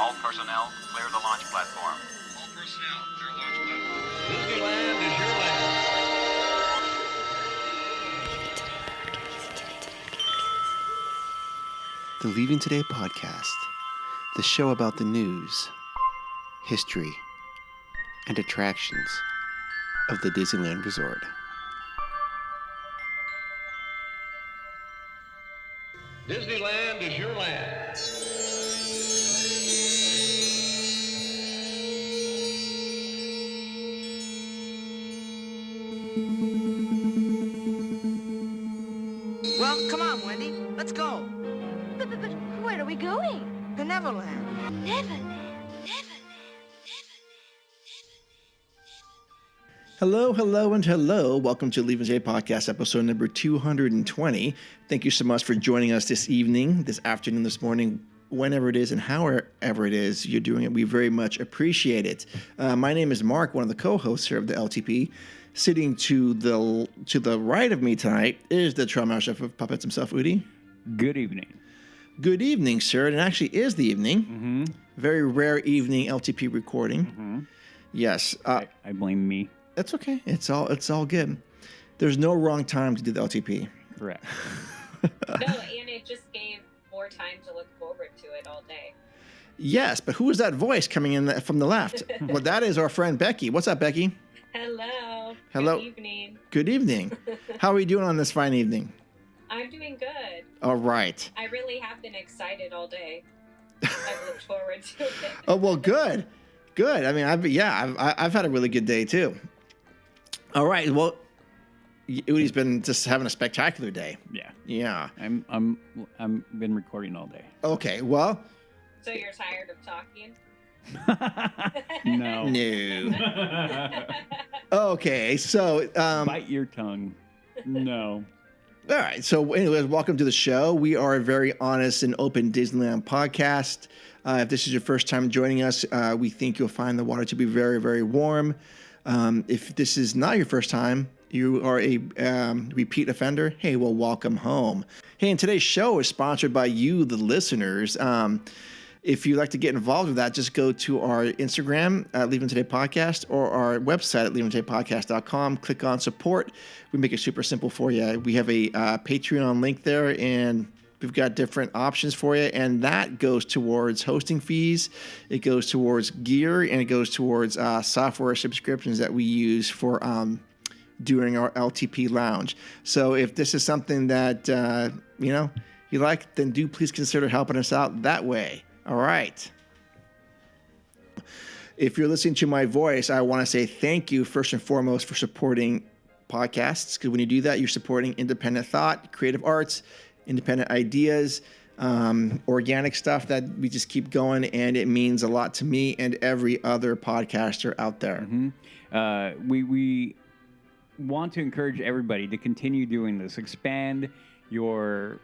All personnel, clear the launch platform. All personnel, clear launch platform. Disneyland is your land. The Leaving Today podcast, the show about the news, history, and attractions of the Disneyland Resort. Disneyland is your land. Well, come on, Wendy. Let's go. But where are we going? To Neverland. Neverland. Hello, and hello. Welcome to Leaving Today podcast, episode number 220. Thank you so much for joining us this evening, this afternoon, this morning, whenever it is, and however it is you're doing it. We very much appreciate it. My name is Mark, one of the co-hosts here of the LTP. Sitting to the right of me tonight is the Trauma Chef of Puppets himself, Udi. Good evening. Good evening, sir. And it actually is the evening. Mm-hmm. Very rare evening LTP recording. Mm-hmm. Yes. I blame me. That's okay. It's all good. There's no wrong time to do the LTP. Correct. No, and it just gave more time to look forward to it all day. Yes, but who is that voice coming in from the left? Well, that is our friend Becky. What's up, Becky? Hello. Hello. Good evening. Good evening. How are we doing on this fine evening? I'm doing good. All right. I really have been excited all day. I've looked forward to it. Oh, well, good. Good. I mean, I've had a really good day too. All right. Well, Udi's been just having a spectacular day. Yeah. Yeah. I'm been recording all day. Okay. Well. So you're tired of talking? No. No. Okay. So. Bite your tongue. No. All right. So, anyways, welcome to the show. We are a very honest and open Disneyland podcast. If this is your first time joining us, we think you'll find the water to be very, very warm. If this is not your first time, you are a repeat offender, hey, well, welcome home. Hey, and today's show is sponsored by you, the listeners. If you'd like to get involved with that, just go to our Instagram, Leaving Today Podcast, or our website at leavingtodaypodcast.com. Click on support. We make it super simple for you. We have a Patreon link there, and we've got different options for you, and that goes towards hosting fees. It goes towards gear, and it goes towards software subscriptions that we use for during our LTP lounge. So if this is something that you like, then do please consider helping us out that way. All right. If you're listening to my voice, I want to say thank you first and foremost for supporting podcasts, because when you do that, you're supporting independent thought, creative arts, independent ideas, organic stuff that we just keep going, and it means a lot to me and every other podcaster out there. Mm-hmm. We want to encourage everybody to continue doing this. Expand your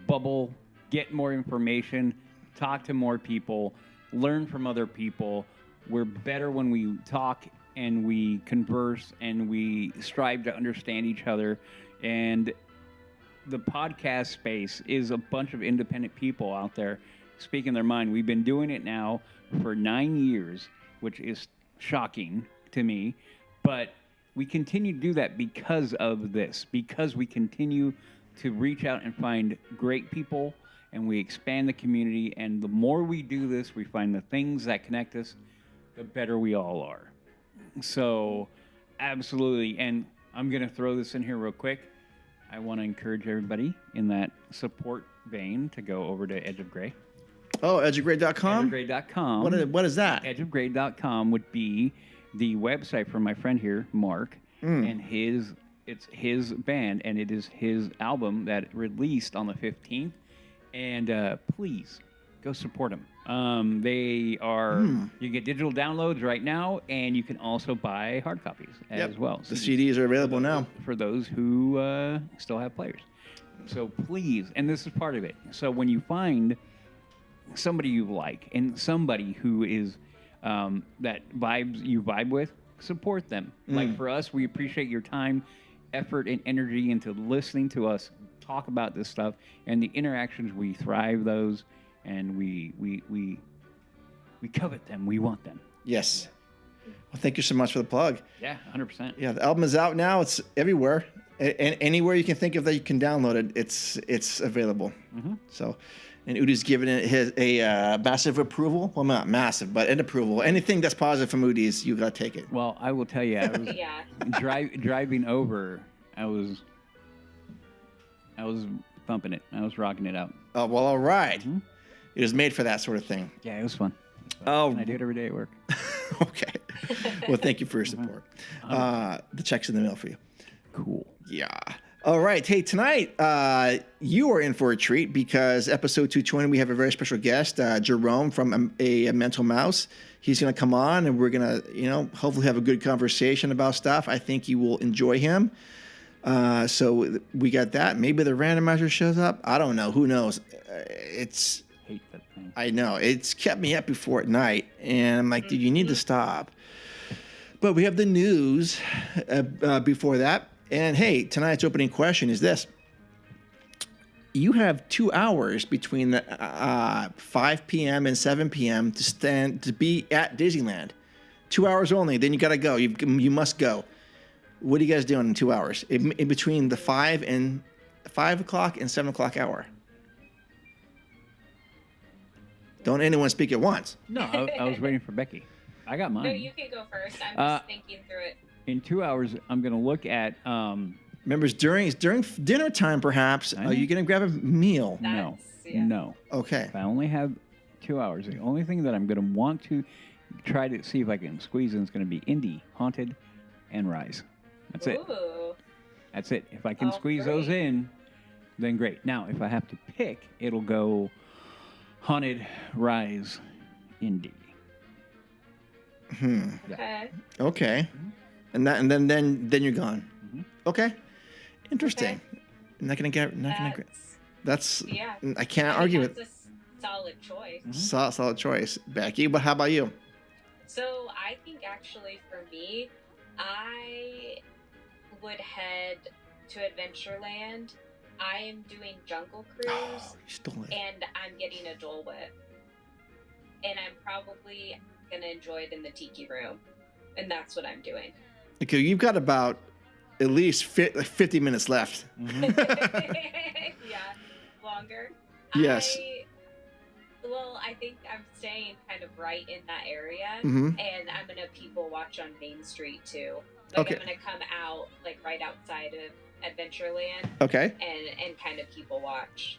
bubble, get more information, talk to more people, learn from other people. We're better when we talk and we converse and we strive to understand each other. And the podcast space is a bunch of independent people out there speaking their mind. We've been doing it now for 9 years, which is shocking to me. But we continue to do that because of this, because we continue to reach out and find great people, and we expand the community. And the more we do this, we find the things that connect us, the better we all are. So, absolutely. And I'm going to throw this in here real quick. I want to encourage everybody in that support vein to go over to Edge of Grey. Oh, edgeofgrey.com? Edgeofgrey.com. What is that? Edgeofgrey.com would be the website for my friend here, Mark, and it's his band, and it is his album that released on the 15th. And please go support them. They are you get digital downloads right now, and you can also buy hard copies as well. So the CDs are available now for those who still have players. So please, and this is part of it. So when you find somebody you like and somebody who is that you vibe with, support them. Like for us, we appreciate your time, effort, and energy into listening to us talk about this stuff, and the interactions, we thrive those, and we covet them. We want them. Yes. Well, thank you so much for the plug. Yeah, 100%. Yeah, the album is out now. It's everywhere. And anywhere you can think of that you can download it, it's available. So, and Udi's given it a massive approval. Well, not massive, but an approval. Anything that's positive from Udi's, you got to take it. Well, I will tell you, I was Yeah. driving over. I was thumping it. I was rocking it out. Oh, well, all right. It was made for that sort of thing. Yeah, it was fun. Oh, And I do it every day at work. okay. Well, thank you for your support. The check's in the mail for you. Cool. Yeah. All right. Hey, tonight you are in for a treat because episode 220, we have a very special guest, Jerome from a Mental Mouse. He's going to come on and we're going to, hopefully have a good conversation about stuff. I think you will enjoy him. So we got that. Maybe the randomizer shows up. I don't know. Who knows? Hate that thing. I know. It's kept me up before at night. And I'm like, dude, you need to stop. But we have the news before that. And hey, tonight's opening question is this. You have 2 hours between the 5 p.m. and 7 p.m. to be at Disneyland. 2 hours only. Then you got to go. You must go. What are you guys doing in 2 hours? In between the 5 o'clock and 7 o'clock hour. Don't anyone speak at once. No, I was waiting for Becky. I got mine. No, you can go first. I'm just thinking through it. In 2 hours, I'm going to look at. Remember, during dinner time, perhaps, are you going to grab a meal? No. Yeah. No. Okay. If I only have 2 hours, the only thing that I'm going to want to try to see if I can squeeze in is going to be Indy, Haunted, and Rise. That's it. Ooh. That's it. If I can Oh, squeeze great. those in, then great. Now, if I have to pick, it'll go Haunted, Rise, Indy. Okay. Okay. And then you're gone. Okay. Interesting. Okay. That's Yeah. I can't I mean, argue with. that's a solid choice. Solid choice, Becky. But how about you? So I think actually for me, I would head to Adventureland. I am doing Jungle Cruise, Oh, you stole it. and I'm getting a Dole Whip. And I'm probably going to enjoy it in the Tiki Room. And that's what I'm doing. Okay, you've got about at least 50 minutes left. Yeah, longer. Yes. I think I'm staying kind of right in that area, Mhm. and I'm gonna people watch on Main Street too. Okay. I'm gonna come out like right outside of Adventureland Okay. and kind of people watch.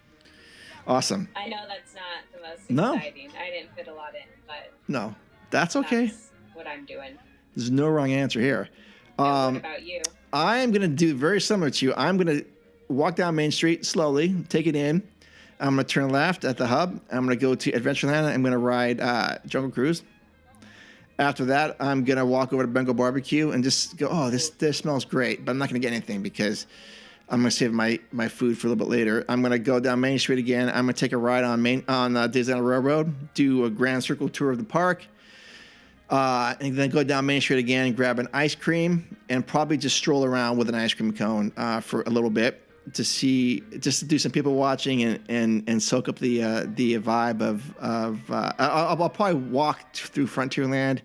Awesome. I know that's not the most No. exciting. I didn't fit a lot in, but No, that's okay. that's what I'm doing. There's no wrong answer here. What about you? I'm going to do very similar to you. I'm going to walk down Main Street slowly, take it in. I'm going to turn left at the hub. I'm going to go to Adventureland. I'm going to ride Jungle Cruise. After that, I'm going to walk over to Bengal Barbecue and just go, oh, this smells great. But I'm not going to get anything because I'm going to save my food for a little bit later. I'm going to go down Main Street again. I'm going to take a ride on Disneyland Railroad, do a grand circle tour of the park. And then go down Main Street again and grab an ice cream and probably just stroll around with an ice cream cone for a little bit to do some people watching and soak up the vibe of I'll probably walk through Frontierland.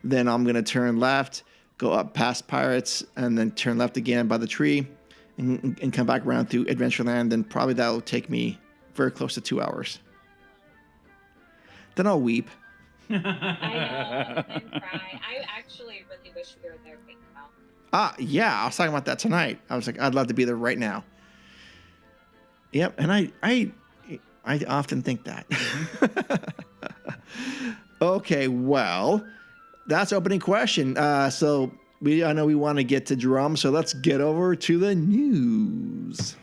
Then I'm going to turn left, go up past Pirates, and then turn left again by the tree and come back around through Adventureland. Then probably that'll take me very close to 2 hours. Then I'll weep. I know, and cry. I actually really wish we were there right now. Yeah, I was talking about that tonight. I was like, I'd love to be there right now. Yep, and I often think that. Okay, well, that's opening question. So I know we want to get to Jerome, so let's get over to the news.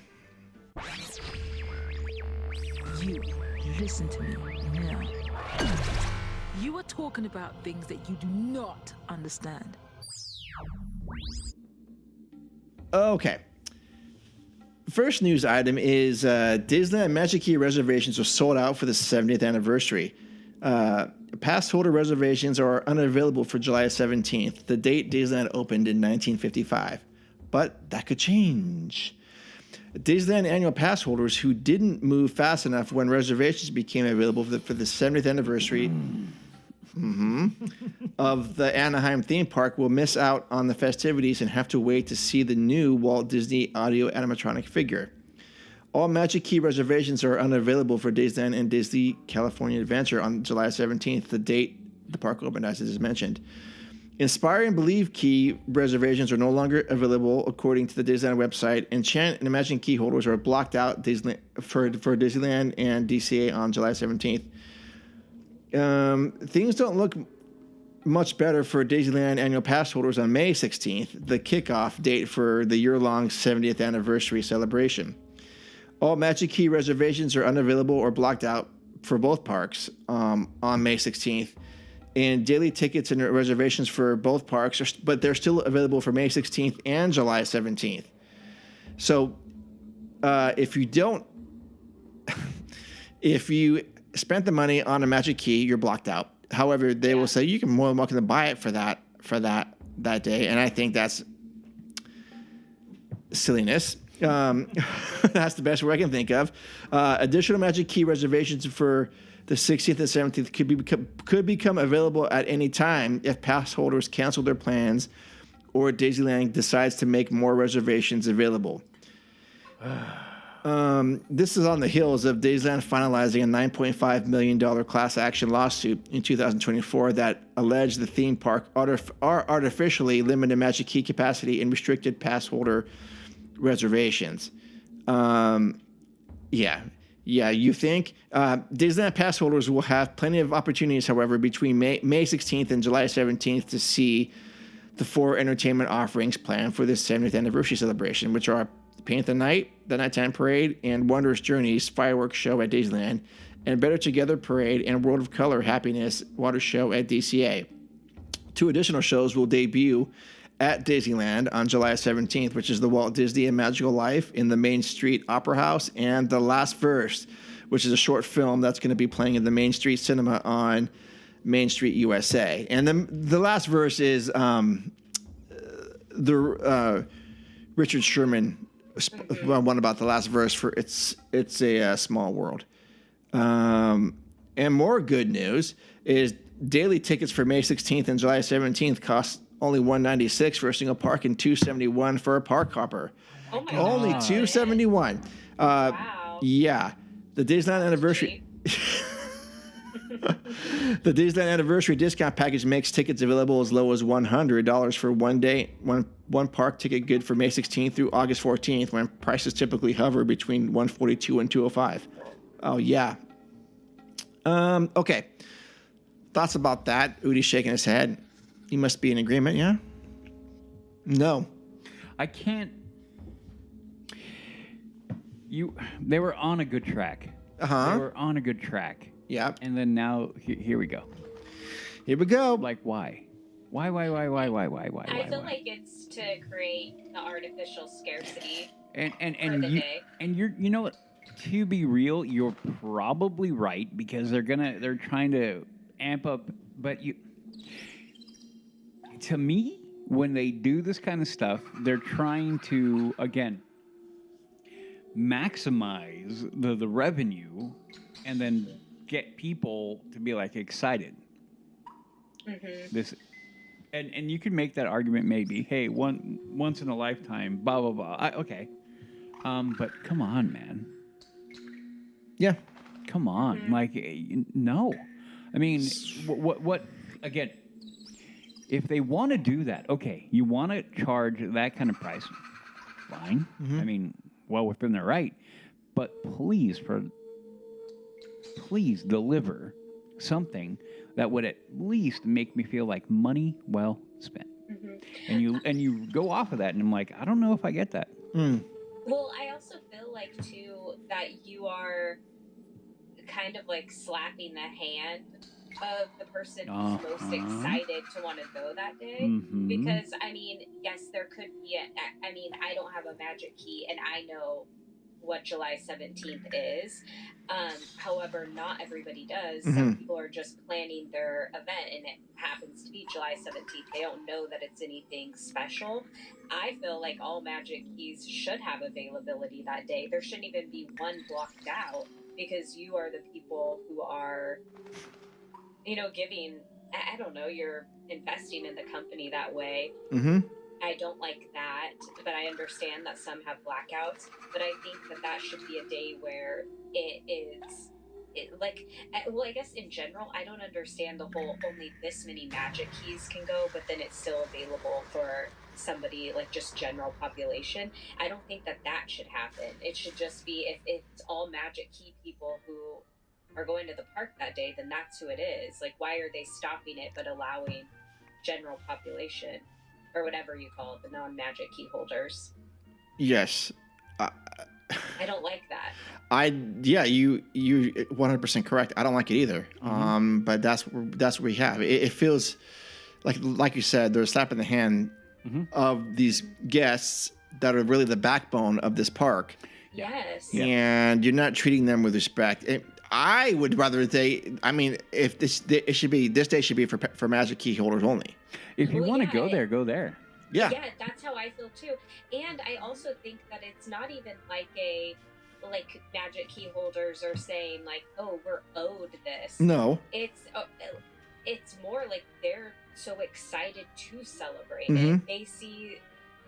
You listen to me now. You are talking about things that you do not understand. Okay. First news item is Disneyland Magic Key reservations are sold out for the 70th anniversary. Pass holder reservations are unavailable for July 17th, the date Disneyland opened in 1955. But that could change. Disneyland annual pass holders who didn't move fast enough when reservations became available for the 70th anniversary of the Anaheim theme park will miss out on the festivities and have to wait to see the new Walt Disney audio animatronic figure. All Magic Key reservations are unavailable for Disneyland and Disney California Adventure on July 17th, the date the park opened, as I just mentioned. Inspire and Believe Key reservations are no longer available, according to the Disneyland website. Enchant and Imagine Key holders are blocked out for Disneyland and DCA on July 17th. Things don't look much better for Disneyland annual pass holders on May 16th, the kickoff date for the year-long 70th anniversary celebration. All Magic Key reservations are unavailable or blocked out for both parks on May 16th. And daily tickets and reservations for both parks, but they're still available for May 16th and July 17th. So if you spent the money on a Magic Key, you're blocked out. However, they will say you can more than welcome to buy it for that day, and I think that's silliness. That's the best word I can think of. Additional Magic Key reservations for the 16th and 17th could become available at any time if pass holders cancel their plans or Disneyland decides to make more reservations available. This is on the heels of Disneyland finalizing a $9.5 million class action lawsuit in 2024 that alleged the theme park artificially limited Magic Key capacity and restricted pass holder reservations. You think Disneyland pass holders will have plenty of opportunities, however, between May 16th and July 17th to see the 4 entertainment offerings planned for this 70th anniversary celebration, which are Paint the Night, the Nighttime Parade, and Wondrous Journeys fireworks show at Disneyland, and Better Together Parade and World of Color Happiness Water Show at DCA. 2 additional shows will debut at Disneyland on July 17th, which is the Walt Disney and Magical Life in the Main Street Opera House, and The Last Verse, which is a short film that's going to be playing in the Main Street Cinema on Main Street, USA. And the Last Verse is the Richard Sherman one about The Last Verse for It's a Small World. And more good news is daily tickets for May 16th and July 17th cost only $196 for a single park and $271 for a park hopper. Oh my Only God. $271. Wow. Yeah, the Disneyland anniversary. The Disneyland anniversary discount package makes tickets available as low as $100 for one day, one park ticket good for May 16th through August 14th, when prices typically hover between $142 and $205. Oh yeah. Okay. Thoughts about that? Udi's shaking his head. You must be in agreement, yeah? No. I can't. They were on a good track. Uh-huh. They were on a good track. Yeah. And then now, here we go. Here we go. Like, why? Why? I feel like it's to create the artificial scarcity And for the day. and you know what? To be real, you're probably right, because they're trying to amp up, but to me, when they do this kind of stuff, they're trying to, again, maximize the revenue and then get people to be like excited. Mm-hmm. This, and you can make that argument maybe, hey, once in a lifetime, blah blah blah. Okay, but come on, man. Yeah. Come on, like, no. I mean, what again? If they want to do that, okay, you want to charge that kind of price, fine. Mm-hmm. I mean, well within their right, but please deliver something that would at least make me feel like money well spent. Mm-hmm. And you go off of that, and I'm like, I don't know if I get that. Well, I also feel like too that you are kind of like slapping the hand of the person who's most excited to want to go that day. Mhm. Because I mean, yes, there could be I don't have a Magic Key, and I know what July 17th is. However, not everybody does. Some people are just planning their event and it happens to be July 17th. They don't know that it's anything special. I feel like all Magic Keys should have availability that day. There shouldn't even be one blocked out because you are the people who are, giving, I don't know, you're investing in the company that way. I don't like that, but I understand that some have blackouts. But I think that should be a day where it is, I guess in general, I don't understand the whole only this many Magic Keys can go, but then it's still available for somebody like just general population. I don't think that should happen. It should just be if it's all Magic Key people who are going to the park that day, then that's who it is. Like, why are they stopping it but allowing general population? Or whatever you call it, the non-Magic key holders. Yes. I don't like that. You 100% correct. I don't like it either. But that's what we have. It feels like you said, they're a slap in the hand of these guests that are really the backbone of this park. Yes. And you're not treating them with respect. I would rather if this day should be for Magic key holders only. If you want to go there, go there. Yeah. Yeah, that's how I feel too. And I also think that it's not even like Magic key holders are saying like, oh, we're owed this. No. It's more like they're so excited to celebrate it. They see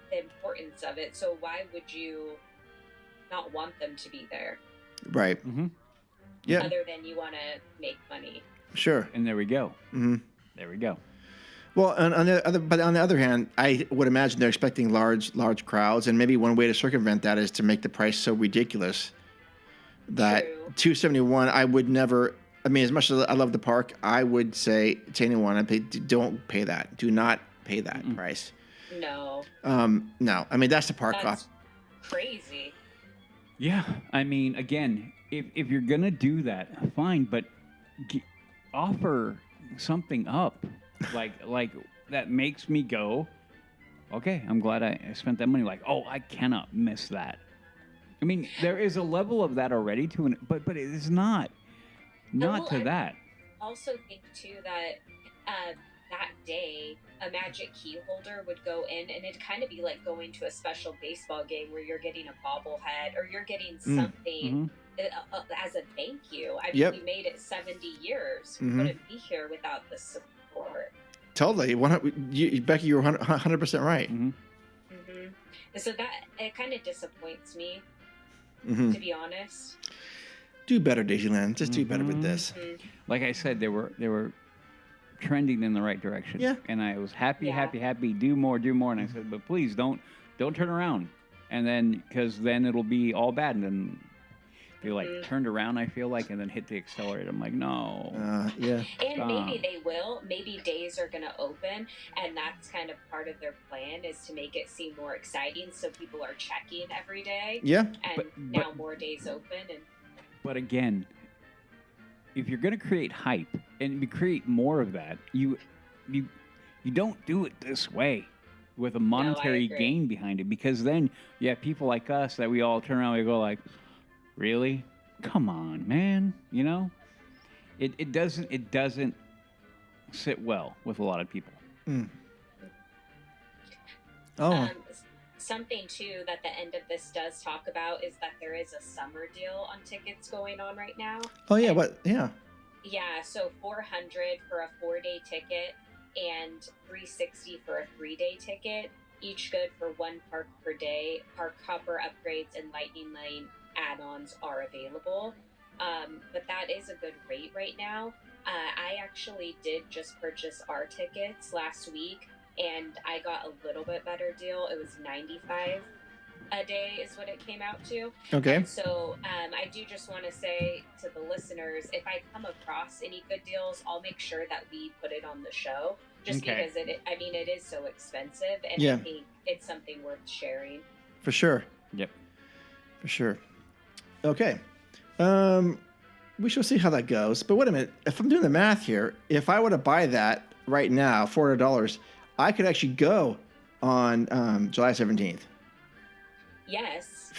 the importance of it. So why would you not want them to be there? Right. Yeah. Other than you want to make money. Sure. And there we go. There we go. Well, on the other hand, I would imagine they're expecting large crowds, and maybe one way to circumvent that is to make the price so ridiculous that $271. I would never. I mean, as much as I love the park, I would say to anyone, don't pay that. Do not pay that price. No. No. I mean, that's the park That's cost. crazy. Yeah. I mean, again, if you're gonna do that, fine, but offer something up. Like that makes me go, okay, I'm glad I spent that money. Like, oh, I cannot miss that. I mean, there is a level of that already but it is not that. I also think too that that day a Magic key holder would go in and it'd kind of be like going to a special baseball game where you're getting a bobblehead or you're getting something as a thank you. I mean, we made it 70 years. We wouldn't be here without the support. Totally. Becky, you're 100% right. So that it kind of disappoints me, to be honest. Do better, Daisyland. Just do better with this. Like I said, they were trending in the right direction. Yeah. And I was happy. Do more. And I said, but please don't turn around. And then, because then it'll be all bad. And then they turned around, I feel like, and then hit the accelerator. I'm like, no. Yeah. And maybe they will. Maybe days are going to open, and that's kind of part of their plan is to make it seem more exciting, so people are checking every day. Yeah. And now more days open. But again, if you're going to create hype and you create more of that, you don't do it this way with a monetary gain behind it, because then you have people like us that we all turn around and we go like, really? Come on, man. You know, it doesn't sit well with a lot of people. Something too that the end of this does talk about is that there is a summer deal on tickets going on right now. Oh yeah, what? Yeah. Yeah, so $400 for a 4-day ticket and $360 for a 3-day ticket, each good for one park per day. Park hopper upgrades and lightning lane add-ons are available, but that is a good rate right now. I actually did just purchase our tickets last week, and I got a little bit better deal. It was $95 a day is what it came out to. Okay. And so I do just want to say to the listeners, if I come across any good deals, I'll make sure that we put it on the show, just because it is so expensive, and I think it's something worth sharing. For sure. Yep. For sure. Okay. We shall see how that goes. But wait a minute. If I'm doing the math here, if I were to buy that right now, $400, I could actually go on July 17th. Yes.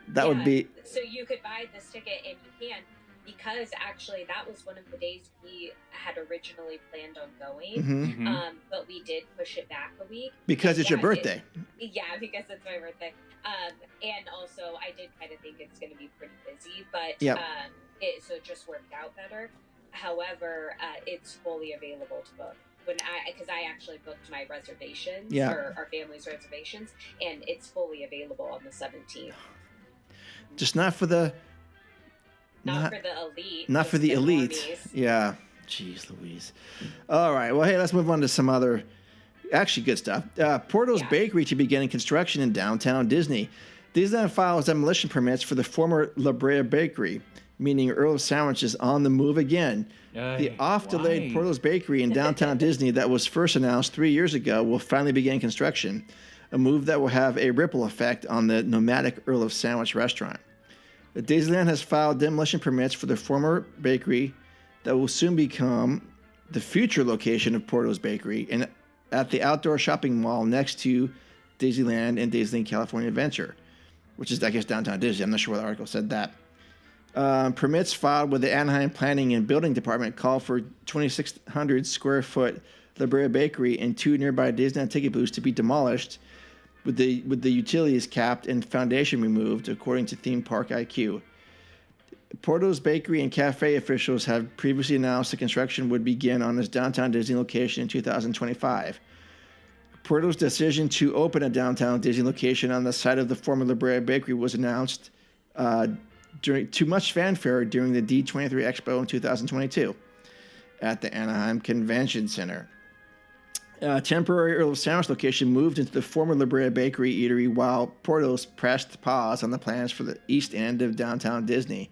That would be. So you could buy this ticket, and you can, because actually that was one of the days we had originally planned on going. Mm-hmm. But we did push it back a week Because it's your birthday. Because it's my birthday. And also I did kind of think it's going to be pretty busy, but so it just worked out better. However, it's fully available to book. Because I actually booked my reservations, or our family's reservations, and it's fully available on the 17th. Just not for the. Not for the elite. Not for the elite. Normies. Yeah. Jeez Louise. All right. Well, hey, let's move on to some other actually good stuff. Porto's Bakery to begin construction in downtown Disney. Disneyland files demolition permits for the former La Brea Bakery, meaning Earl of Sandwich is on the move again. The oft-delayed Porto's Bakery in downtown Disney that was first announced 3 years ago will finally begin construction, a move that will have a ripple effect on the nomadic Earl of Sandwich restaurant. Disneyland has filed demolition permits for the former bakery that will soon become the future location of Porto's Bakery and at the outdoor shopping mall next to Disneyland and Disneyland California Adventure, which is, I guess, downtown Disney. I'm not sure what the article said that. Permits filed with the Anaheim Planning and Building Department call for 2,600 square foot La Brea Bakery and 2 nearby Disneyland ticket booths to be demolished with the utilities capped and foundation removed, according to Theme Park IQ. Porto's Bakery and Cafe officials have previously announced the construction would begin on its downtown Disney location in 2025. Porto's decision to open a downtown Disney location on the site of the former La Brea Bakery was announced during too much fanfare during the D23 Expo in 2022 at the Anaheim Convention Center. Temporary Earl of Sandwich location moved into the former La Brea Bakery eatery while Porto's pressed pause on the plans for the east end of downtown Disney.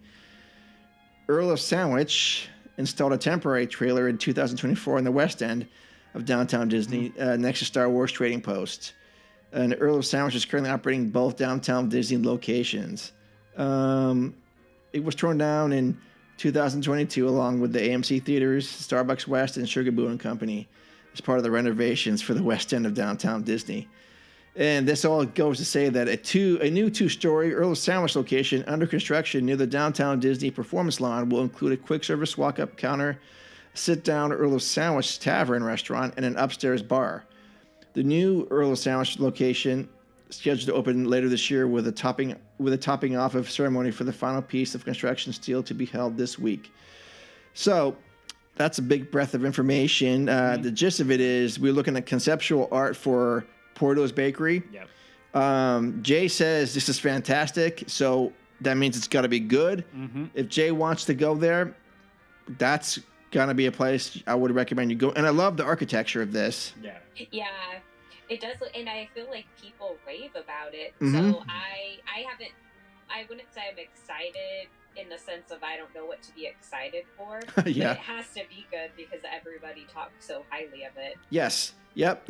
Earl of Sandwich installed a temporary trailer in 2024 in the west end of downtown Disney next to Star Wars Trading Post. And Earl of Sandwich is currently operating both downtown Disney locations. It was torn down in 2022 along with the AMC Theaters, Starbucks West, and Sugar Boo & Company as part of the renovations for the west end of downtown Disney. And this all goes to say that a new two-story Earl of Sandwich location under construction near the downtown Disney Performance Lawn will include a quick-service walk-up counter, sit-down Earl of Sandwich Tavern restaurant, and an upstairs bar. The new Earl of Sandwich location scheduled to open later this year with a topping off of ceremony for the final piece of construction steel to be held this week. So that's a big breath of information. The gist of it is we're looking at conceptual art for Porto's Bakery. Yep. Jay says this is fantastic, so that means it's got to be good. Mm-hmm. If Jay wants to go there, that's gonna be a place I would recommend you go. And I love the architecture of this. Yeah, it does, and I feel like people rave about it. Mhm. So I wouldn't say I'm excited in the sense of I don't know what to be excited for. Yeah. But it has to be good because everybody talks so highly of it. Yes. Yep.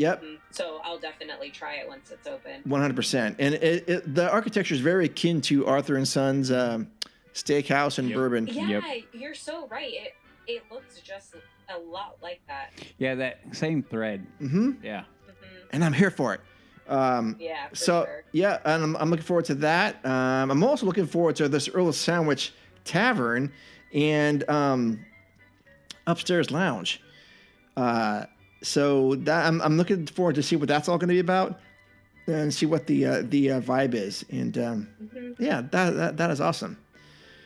So I'll definitely try it once it's open. 100%. And the architecture is very akin to Arthur and Sons Steakhouse and Bourbon. Yeah, you're so right. It looks just a lot like that. Yeah, that same thread. Mm-hmm. Yeah. And I'm here for it. Yeah, for sure. Yeah, and I'm looking forward to that. I'm also looking forward to this Earl of Sandwich Tavern and upstairs lounge. So that I'm looking forward to see what that's all going to be about and see what the vibe is. And yeah, that is awesome.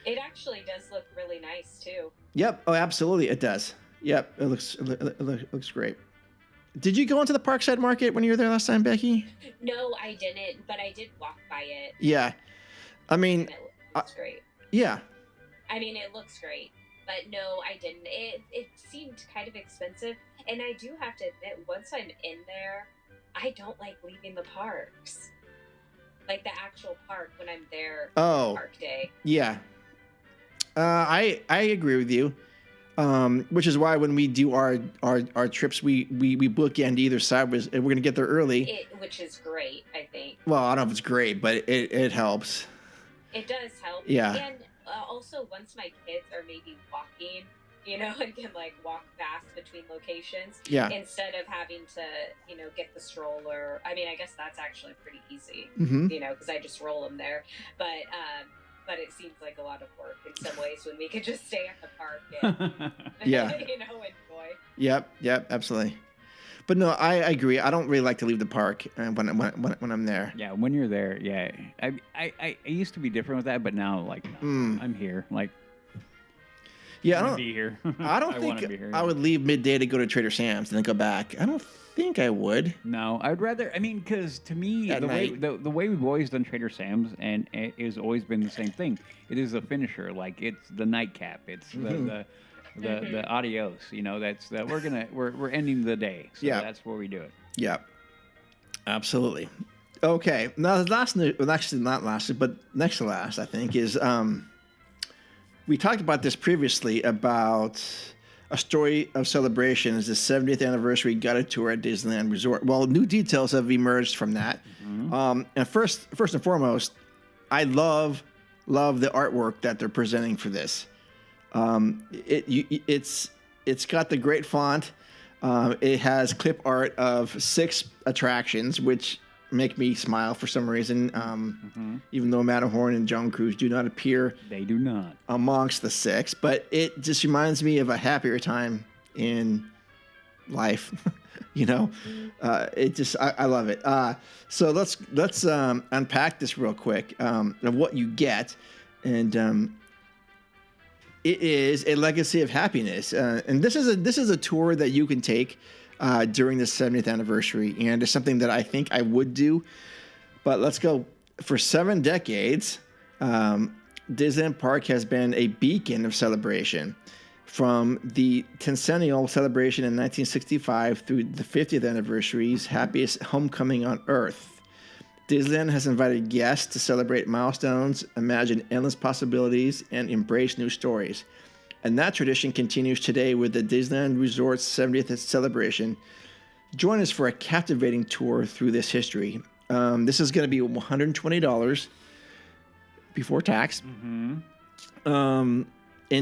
It actually does look really nice too. Yep. Oh, absolutely, it does. Yep, it looks great. Did you go into the Parkside Market when you were there last time, Becky? No, I didn't, but I did walk by it. Yeah, I mean, And it looks great. Yeah. I mean, it looks great, but no, I didn't. It seemed kind of expensive, and I do have to admit, once I'm in there, I don't like leaving the parks, like the actual park when I'm there. Oh. Park day. Yeah. I agree with you. Which is why when we do our trips, we bookend either side. We're going to get there early. Which is great, I think. Well, I don't know if it's great, but it helps. It does help. Yeah. And also, once my kids are maybe walking and can like walk fast between locations Yeah. instead of having to, get the stroller. I mean, I guess that's actually pretty easy, Mm-hmm. because I just roll them there. But it seems like a lot of work in some ways when we could just stay at the park and, Yeah. enjoy. Yep, absolutely. But no, I agree. I don't really like to leave the park when I'm there. Yeah, when you're there, yeah. I used to be different with that, but now like I'm here. Like Yeah, I I want don't to be here. I don't wanna think be here, I would leave midday to go to Trader Sam's and then go back. I don't think I would. No, I'd rather. I mean, because to me, At the way night. the way we've always done Trader Sam's, and it has always been the same thing. It is a finisher. Like it's the nightcap. It's the adios. That's that we're ending the day. So Yeah. that's where we do it. Yeah, absolutely. Okay, now the last, well, actually not last, but next to last, I think, is we talked about this previously about a story of celebration is the 70th anniversary guided tour at Disneyland Resort. Well, new details have emerged from that. And first and foremost, I love the artwork that they're presenting for this. It's got the great font. It has clip art of 6 attractions, which make me smile for some reason. Even though Matterhorn and Jungle Cruise do not appear They do not. amongst the 6, but it just reminds me of a happier time in life. I love it. So let's unpack this real quick of what you get, and it is a legacy of happiness, and this is a tour that you can take during the 70th anniversary, and it's something that I think I would do. But let's go. For 7 decades, Disneyland Park has been a beacon of celebration. From the Tencennial celebration in 1965 through the 50th anniversary's happiest homecoming on Earth, Disneyland has invited guests to celebrate milestones, imagine endless possibilities, and embrace new stories. And that tradition continues today with the Disneyland Resort's 70th celebration. Join us for a captivating tour through this history. This is going to be $120 before tax. And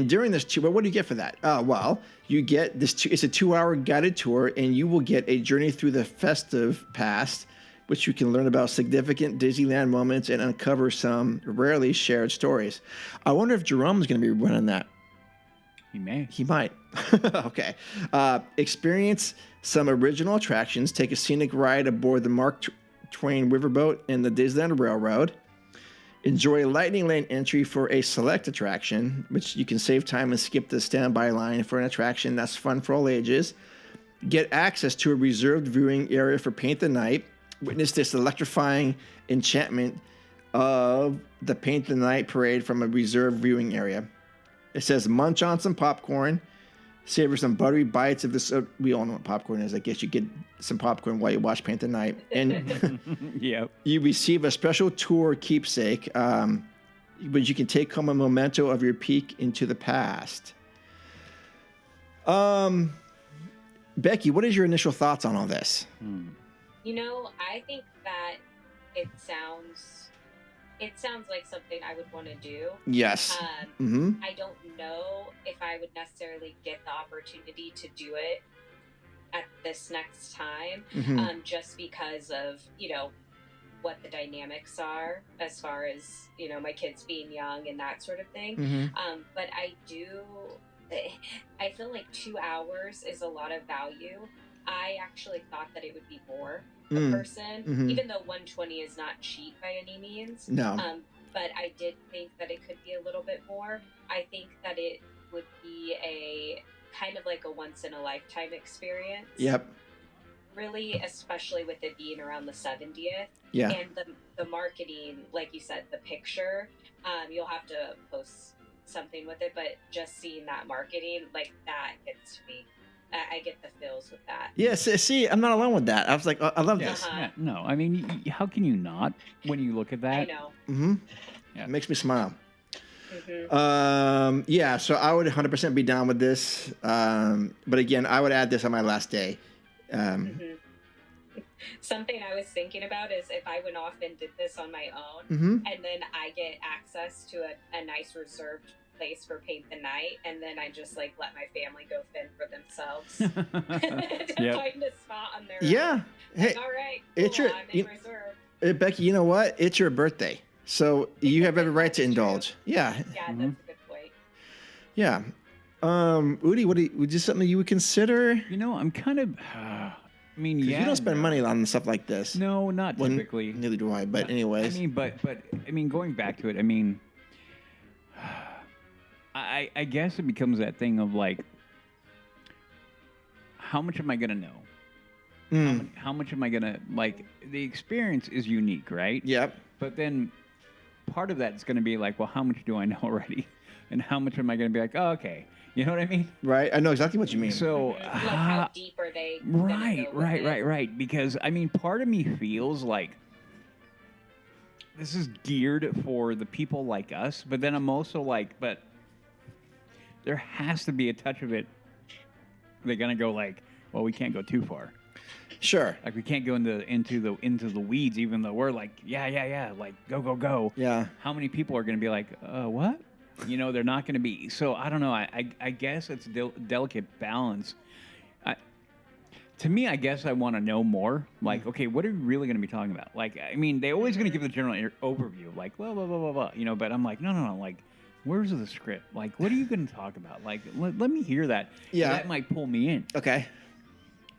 during this tour, what do you get for that? Well, you get this. It's a 2-hour guided tour, and you will get a journey through the festive past, which you can learn about significant Disneyland moments and uncover some rarely shared stories. I wonder if Jerome's going to be running that. He may. He might. Okay. Experience some original attractions. Take a scenic ride aboard the Mark Twain Riverboat and the Disneyland Railroad. Enjoy a Lightning Lane entry for a select attraction, which you can save time and skip the standby line for an attraction that's fun for all ages. Get access to a reserved viewing area for Paint the Night. Witness this electrifying enchantment of the Paint the Night parade from a reserved viewing area. It says munch on some popcorn, savor some buttery bites of this. We all know what popcorn is. I guess you get some popcorn while you watch Paint the Night. And Yep. you receive a special tour keepsake, which you can take home a memento of your peek into the past. Becky, what is your initial thoughts on all this? I think that it sounds like something I would want to do. Yes. I don't know if I would necessarily get the opportunity to do it at this next time, just because of, what the dynamics are as far as, my kids being young and that sort of thing. But I feel like 2 hours is a lot of value. I actually thought that it would be more per person, even though 120 is not cheap by any means. No. But I did think that it could be a little bit more. I think that it would be a kind of like a once in a lifetime experience. Yep. Really, especially with it being around the 70th. Yeah. And the marketing, like you said, the picture, you'll have to post something with it, but just seeing that marketing, like that gets to me. I get the feels with that. Yes, see, I'm not alone with that. I was like, I love this. Yeah, no, I mean, how can you not when you look at that? I know. Yeah. It makes me smile. Yeah, so I would 100% be down with this. But again, I would add this on my last day. Something I was thinking about is if I went off and did this on my own, and then I get access to a nice reserved place for paint the night, and then I just like let my family go fend for themselves to Yep. find a spot on their Yeah. own. Hey, Like, all right, it's cool, your- I'm in reserve. Becky, you know what? It's your birthday. So you have every right to That's true. indulge. Yeah. Yeah, that's a good point. Yeah. Udi, would you something you would consider? You know, I'm kind of. I mean, 'Cause yeah. you don't spend no. money on stuff like this. No, not Well, typically. Neither do I. But anyways. I mean, but I mean, going back to it, I mean, I guess it becomes that thing of like, how much am I gonna know? How much am I gonna like? The experience is unique, right? Yep. But then part of that is going to be like, well, how much do I know already? And how much am I going to be like, oh, okay. You know what I mean? Right. I know exactly what you mean. So, Like, how deep are they? gonna right, go with it? right. Because, I mean, part of me feels like this is geared for the people like us, but then I'm also like, but there has to be a touch of it. They're going to go like, well, we can't go too far. Sure. Like we can't go into the weeds, even though we're like, yeah, like go. Yeah. How many people are going to be like, what? You know, they're not going to be. So I don't know. I guess it's a delicate balance. To me, I guess I want to know more. Like, okay, what are we really going to be talking about? Like, I mean, they're always going to give the general overview, like blah blah blah blah blah. You know, but I'm like, no. Like, where's the script? Like, what are you going to talk about? Like, let me hear that. Yeah. That might pull me in. Okay.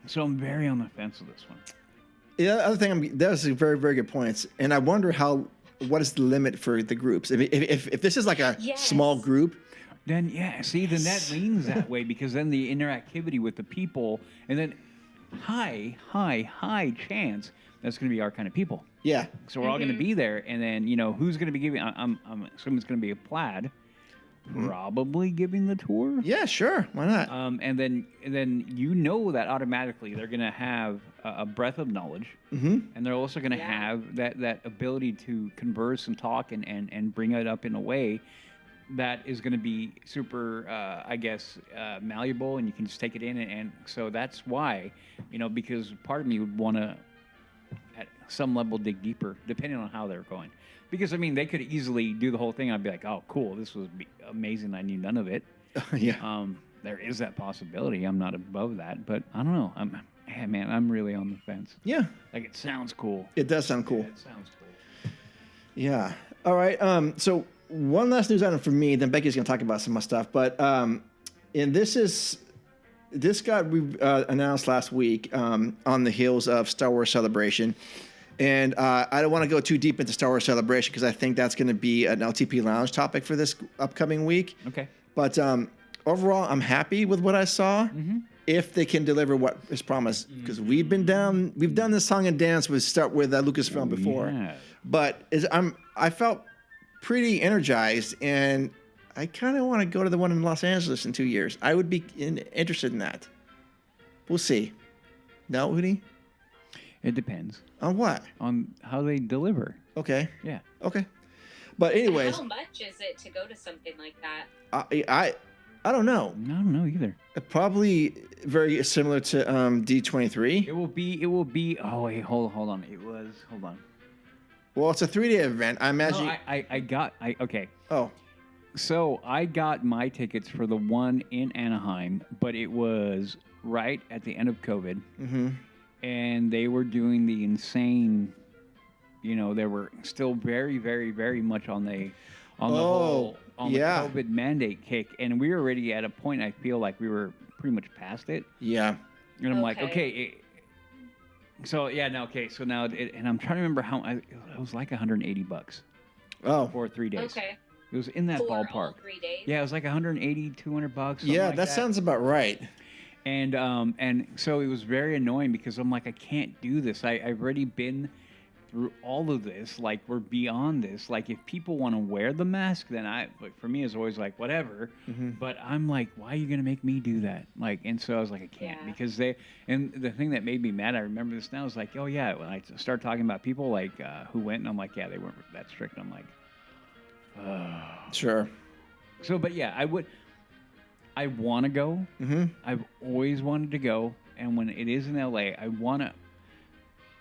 So I'm very on the fence with this one. Yeah, the other thing, that was a very, very good points. And I wonder what is the limit for the groups? If this is like a small group. Then, yeah, see, then that leans that way because then the interactivity with the people, and then high chance that's going to be our kind of people. Yeah. So we're all going to be there, and then, you know, who's going to be giving, I'm assuming it's going to be a plaid. Probably giving the tour. Yeah, sure. Why not? And then you know that automatically they're going to have a breadth of knowledge, and they're also going to have that ability to converse and talk and bring it up in a way that is going to be super, I guess, malleable, and you can just take it in. And so that's why, you know, because part of me would want to, at some level, dig deeper, depending on how they're going. Because, I mean, they could easily do the whole thing. I'd be like, oh, cool, this was amazing. I knew none of it. Yeah. There is that possibility. I'm not above that. But I don't know. I'm really on the fence. Yeah. Like, it sounds cool. It does sound cool. Yeah, it sounds cool. Yeah. All right. So one last news item for me, then Becky's going to talk about some more stuff. But and this got announced last week on the heels of Star Wars Celebration. And I don't want to go too deep into Star Wars Celebration because I think that's going to be an LTP Lounge topic for this upcoming week. Okay. But overall, I'm happy with what I saw. If they can deliver what is promised, because we've done this song and dance with Lucasfilm before. Yeah. But I felt pretty energized, and I kind of want to go to the one in Los Angeles in 2 years. I would be interested in that. We'll see. No, Udi? It depends. On what? On how they deliver. Okay. Yeah. Okay. But anyways, How much is it to go to something like that? I don't know. I don't know either. Probably very similar to D23. It will be. Oh wait, hold on. Hold on. Well, it's a 3-day event. I imagine. No, okay. Oh. So I got my tickets for the one in Anaheim, but it was right at the end of COVID. Mm-hmm. And they were doing the insane, you know, they were still very, very, very much on the COVID mandate kick. And we were already at a point, I feel like we were pretty much past it. Yeah. And I'm like, okay. So now, and I'm trying to remember how, it was like $180 for 3 days. Okay. It was in that For ballpark. all 3 days? Yeah, it was like $180, $200. Yeah, like that sounds about right. And so it was very annoying because I'm like, I can't do this. I've already been through all of this. Like, we're beyond this. Like, if people want to wear the mask, then like, for me, it's always like, whatever. But I'm like, why are you going to make me do that? Like, and so I was like, I can't because and the thing that made me mad, I remember this now, is like, oh yeah, when I start talking about people like who went, and I'm like, yeah, they weren't that strict. And I'm like, Sure. So, but yeah, I want to go. I've always wanted to go. And when it is in LA,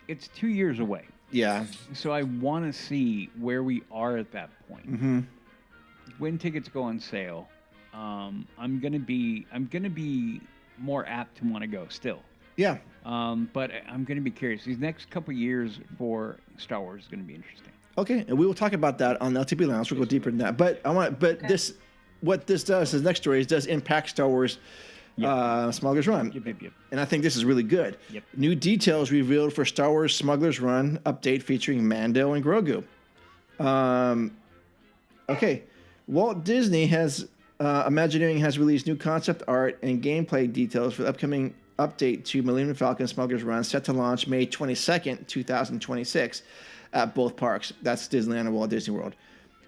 it's 2 years away. Yeah. So I want to see where we are at that point. when tickets go on sale, I'm gonna be more apt to want to go still. Yeah. But I'm gonna be curious. These next couple years for Star Wars is gonna be interesting. Okay, and we will talk about that on LTP Lounge. We'll go deeper in that. But what this does, this next story, does impact Star Wars Smuggler's Run. Yep. And I think this is really good. Yep. New details revealed for Star Wars Smuggler's Run update featuring Mando and Grogu. Okay, Walt Disney Imagineering has released new concept art and gameplay details for the upcoming update to Millennium Falcon Smuggler's Run, set to launch May 22nd, 2026 at both parks. That's Disneyland and Walt Disney World.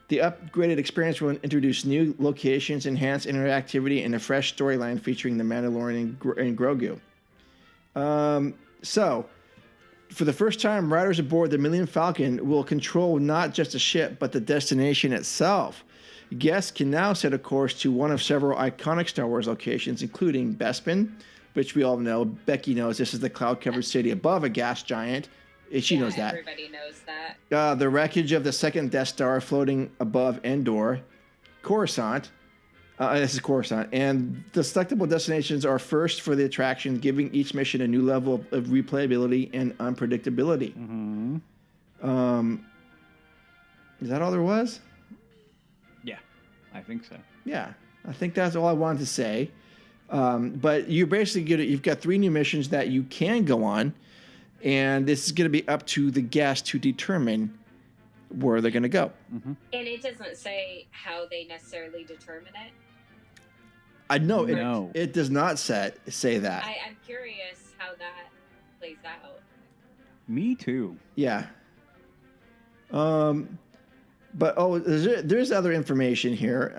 The upgraded experience will introduce new locations, enhanced interactivity, and a fresh storyline featuring the Mandalorian and Grogu. So, for the first time, riders aboard the Millennium Falcon will control not just the ship, but the destination itself. Guests can now set a course to one of several iconic Star Wars locations, including Bespin, which we all know. Becky knows this is the cloud-covered city above a gas giant. She knows that. Everybody knows that. The wreckage of the second Death Star floating above Endor, Coruscant. This is Coruscant. And the selectable destinations are first for the attraction, giving each mission a new level of replayability and unpredictability. Mm-hmm. Is that all there was? Yeah, I think so. Yeah, I think that's all I wanted to say. But you're basically you've got 3 new missions that you can go on. And this is going to be up to the guest to determine where they're going to go. Mm-hmm. And it doesn't say how they necessarily determine it. I know No. it does not say that. I'm curious how that plays out. Me too. Yeah. But there's other information here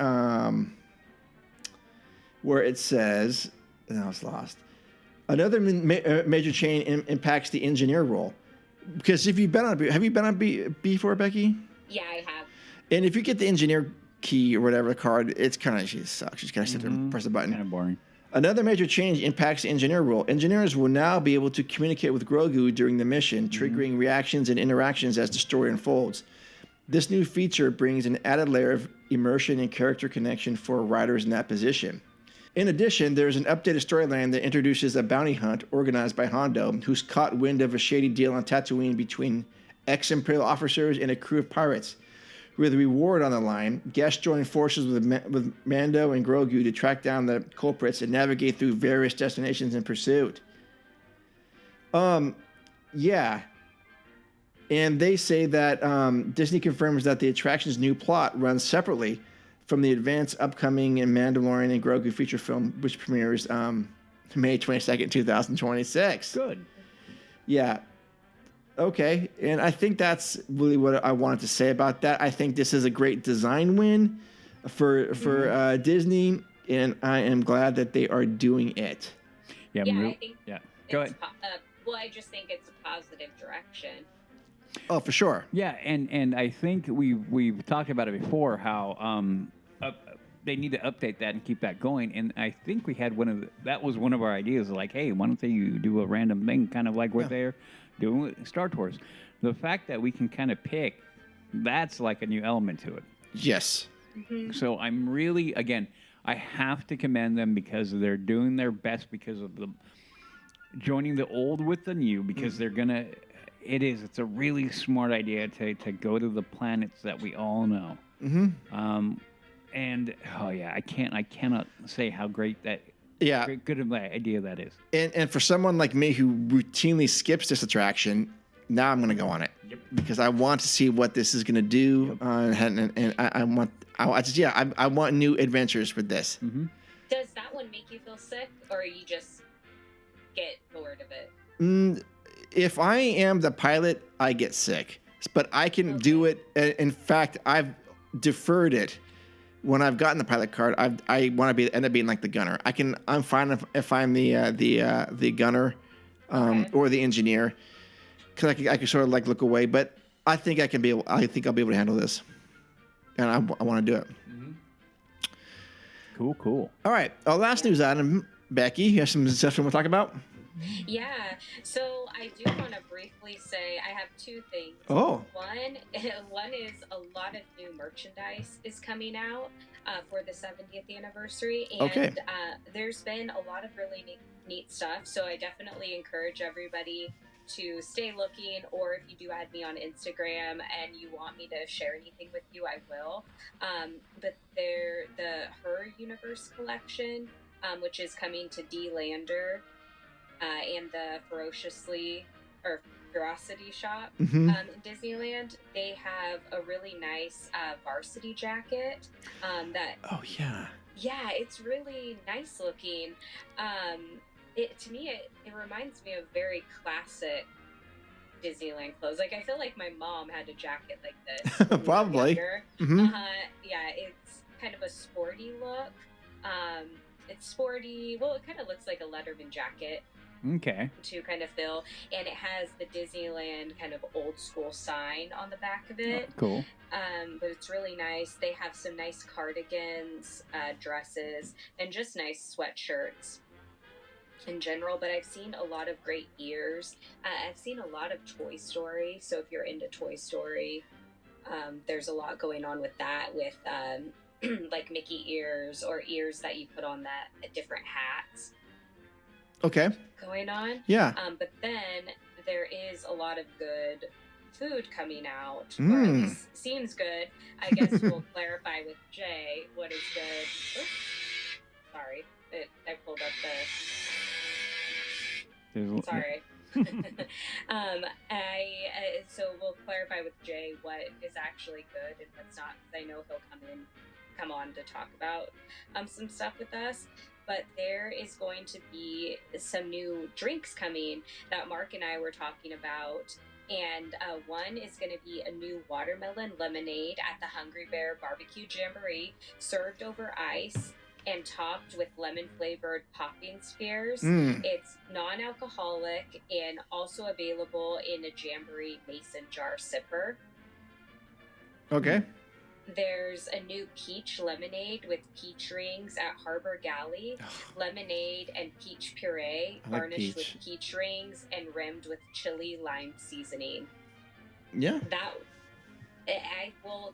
where it says, and I was lost. Another major change impacts the engineer role, because if you've been on have you been on B before, Becky? Yeah, I have. And if you get the engineer key or whatever card, it's kind of she sucks. You just gotta sit there and press the button. Kind of boring. Another major change impacts the engineer role. Engineers will now be able to communicate with Grogu during the mission, triggering reactions and interactions as the story unfolds. This new feature brings an added layer of immersion and character connection for riders in that position. In addition, there's an updated storyline that introduces a bounty hunt organized by Hondo, who's caught wind of a shady deal on Tatooine between ex-Imperial officers and a crew of pirates. With a reward on the line, guests join forces with Mando and Grogu to track down the culprits and navigate through various destinations in pursuit. Yeah. And they say that Disney confirms that the attraction's new plot runs separately from the advanced upcoming Mandalorian and Grogu feature film, which premieres May 22nd, 2026. Good. Yeah. Okay. And I think that's really what I wanted to say about that. I think this is a great design win for Disney, and I am glad that they are doing it. Yeah. I think. Yeah. Go ahead. I just think it's a positive direction. Oh, for sure. Yeah, and I think we've talked about it before, how they need to update that and keep that going. And I think we had that was one of our ideas, like, hey, why don't they do a random thing, kind of like what they're doing with Star Tours. The fact that we can kind of pick, that's like a new element to it. Yes. Mm-hmm. So I'm really, again, I have to commend them because they're doing their best because of the joining the old with the new, because they're gonna. It's a really smart idea to go to the planets that we all know. Mm-hmm. And I cannot say how great that. Yeah. Good of an idea that is. And for someone like me who routinely skips this attraction, now I'm going to go on it. Yep. Because I want to see what this is going to do. Yep. And I want new adventures with this. Mm-hmm. Does that one make you feel sick, or you just get bored of it? If I am the pilot, I get sick. But I can do it. In fact, I've deferred it. When I've gotten the pilot card, I want to end up being like the gunner. I'm fine if I'm the gunner, or the engineer, because I can sort of like look away. But I think I'll be able to handle this, and I want to do it. Cool. All right, our last news item, Becky. You have some stuff you want to talk about? Yeah. So I do want to briefly say I have two things. Oh, One is a lot of new merchandise is coming out for the 70th anniversary, and okay. there's been a lot of really neat stuff. So I definitely encourage everybody to stay looking, or if you do add me on Instagram and you want me to share anything with you, I will. But the Her Universe collection, which is coming to D-Lander and the Ferocity Shop Mm-hmm. in Disneyland, they have a really nice varsity jacket Oh, yeah. yeah, it's really nice looking. To me, it reminds me of very classic Disneyland clothes. Like, I feel like my mom had a jacket like this when we were Probably. younger. Mm-hmm. Yeah, it's kind of a sporty look. It's sporty. Well, it kind of looks like a Letterman jacket Okay. to kind of fill, and it has the Disneyland kind of old school sign on the back of it. Cool. But it's really nice. They have some nice cardigans, dresses, and just nice sweatshirts in general. But I've seen a lot of great ears. I've seen a lot of Toy Story. So if you're into Toy Story, there's a lot going on with that, with like Mickey ears or ears that you put on that different hats Okay. going on. Yeah. But then there is a lot of good food coming out, or at Mm. least seems good. I guess we'll clarify with Jay what is good. Oops. Sorry, I pulled up the. Sorry. So we'll clarify with Jay what is actually good and what's not, because I know he'll come on to talk about some stuff with us. But there is going to be some new drinks coming that Mark and I were talking about. And one is going to be a new watermelon lemonade at the Hungry Bear Barbecue Jamboree, served over ice and topped with lemon-flavored popping spears. Mm. It's non-alcoholic and also available in a Jamboree mason jar sipper. Okay. There's a new peach lemonade with peach rings at Harbor Galley. Lemonade and peach puree, I like garnished peach. with peach rings and rimmed with chili lime seasoning. Yeah.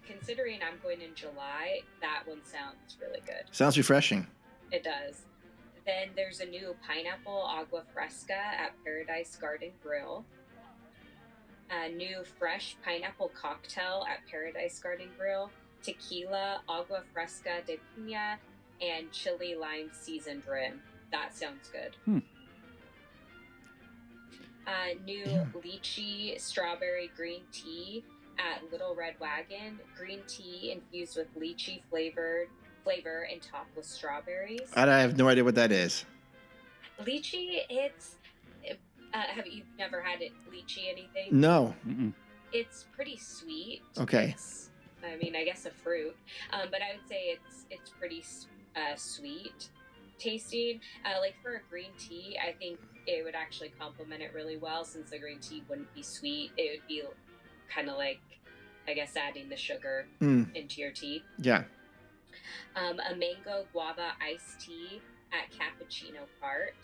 Considering I'm going in July, that one sounds really good. Sounds refreshing. It does. Then there's a new pineapple agua fresca at Paradise Garden Grill. A new fresh pineapple cocktail at Paradise Garden Grill. Tequila, agua fresca de piña, and chili lime seasoned rim. That sounds good. New lychee strawberry green tea at Little Red Wagon. Green tea infused with lychee flavor and topped with strawberries. I have no idea what that is. Lychee, it's... have you never had it lychee anything? No. Mm-mm. It's pretty sweet. Okay. I guess a fruit. But I would say it's pretty sweet tasting. Like for a green tea, I think it would actually complement it really well, since the green tea wouldn't be sweet. It would be kind of like, I guess, adding the sugar into your tea. Yeah. A mango guava iced tea at Cappuccino Cart.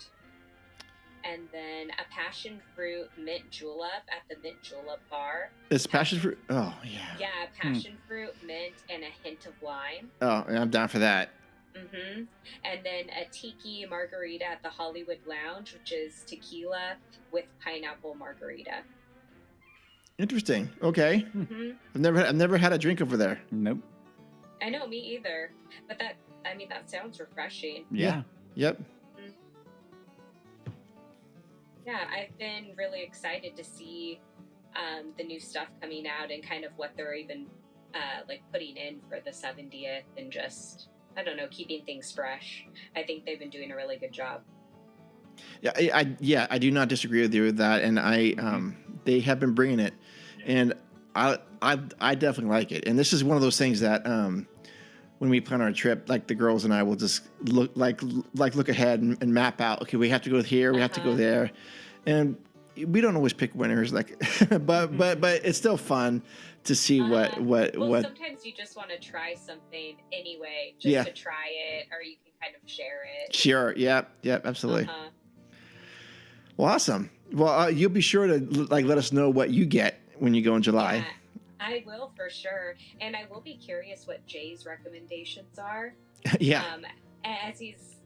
And then a passion fruit mint julep at the Mint Julep Bar. It's passion fruit. Oh, yeah. Yeah, passion fruit, mint, and a hint of lime. Oh, I'm down for that. Mm-hmm. And then a tiki margarita at the Hollywood Lounge, which is tequila with pineapple margarita. Interesting. Okay. Mm-hmm. I've never had a drink over there. Nope. I know, me either. But that sounds refreshing. Yeah. Yep. Yeah, I've been really excited to see the new stuff coming out and kind of what they're even like putting in for the 70th, and just, I don't know, keeping things fresh. I think they've been doing a really good job. Yeah, I do not disagree with you with that, and they have been bringing it, and I definitely like it. And this is one of those things that when we plan our trip, like the girls and I will just look ahead and map out. Okay, we have to go here, we have to go there, and we don't always pick winners. Like, but it's still fun to see what. Sometimes you just want to try something anyway, just to try it, or you can kind of share it. Sure. Yep. Absolutely. Well, awesome. Well, you'll be sure to let us know what you get when you go in July. Yeah, I will for sure. And I will be curious what Jay's recommendations are. Yeah. As he's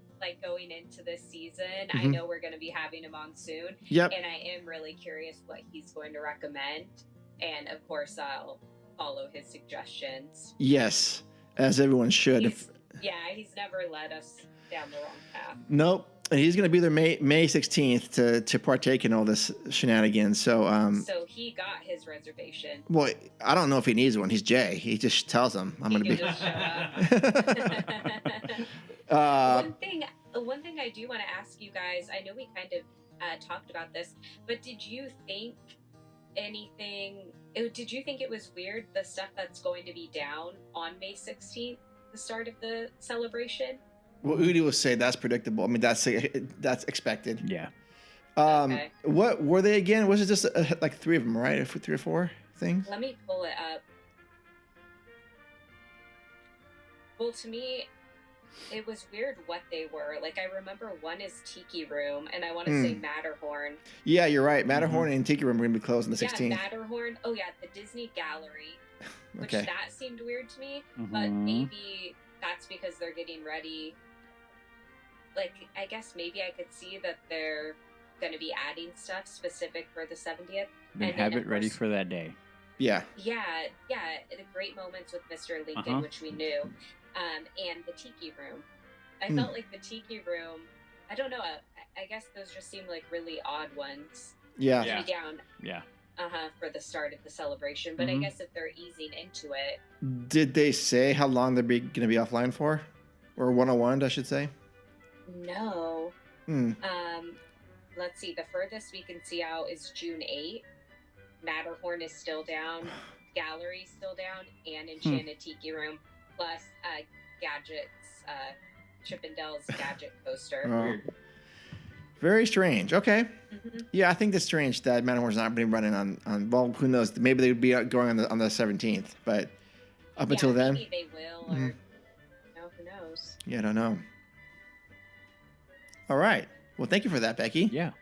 going into this season, I Mhm. know we're going to be having him on soon. Yep. And I am really curious what he's going to recommend. And of course, I'll follow his suggestions. Yes, as everyone should. He's never led us down the wrong path. Nope. And he's going to be there May 16th to partake in all this shenanigans. So, So he got his reservation. well, I don't know if he needs one. He's Jay. He just tells them, I'm going to be. Just show up. One thing I do want to ask you guys, I know we kind of talked about this, but did you think it was weird, the stuff that's going to be down on May 16th, the start of the celebration? Well, Udi will say that's predictable. I mean, that's expected. Yeah. Okay. What were they again? Was it just like three of them, right? 3 or 4 things? Let me pull it up. Well, to me, it was weird what they were. I remember one is Tiki Room, and I want to say Matterhorn. Yeah, you're right. Matterhorn and Tiki Room are going to be closed on the 16th. Yeah, Matterhorn. Oh, yeah, the Disney Gallery, which Okay. that seemed weird to me. But maybe that's because they're getting ready. I guess maybe I could see that they're going to be adding stuff specific for the 70th. They And have then, it of ready course, for that day. Yeah. Yeah, the great moments with Mr. Lincoln, which we knew, and the Tiki Room. I felt like the Tiki Room, I don't know, I guess those just seemed like really odd ones Yeah. to be down Yeah. for the start of the celebration. But I guess if they're easing into it, Did they say how long they're going to be offline for? Or 101, I should say? no. Let's see, the furthest we can see out is June 8th. Matterhorn is still down, Gallery's still down, and Enchanted Tiki Room, plus Gadget's, Chippendale's Gadget Coaster. Oh. Very strange. Okay. Yeah, I think that's strange that Matterhorn's not been running on. Well, who knows? Maybe they would be going on the 17th, but up until then, maybe they will, or who knows? Yeah, I don't know. All right. Well, thank you for that, Becky. Yeah.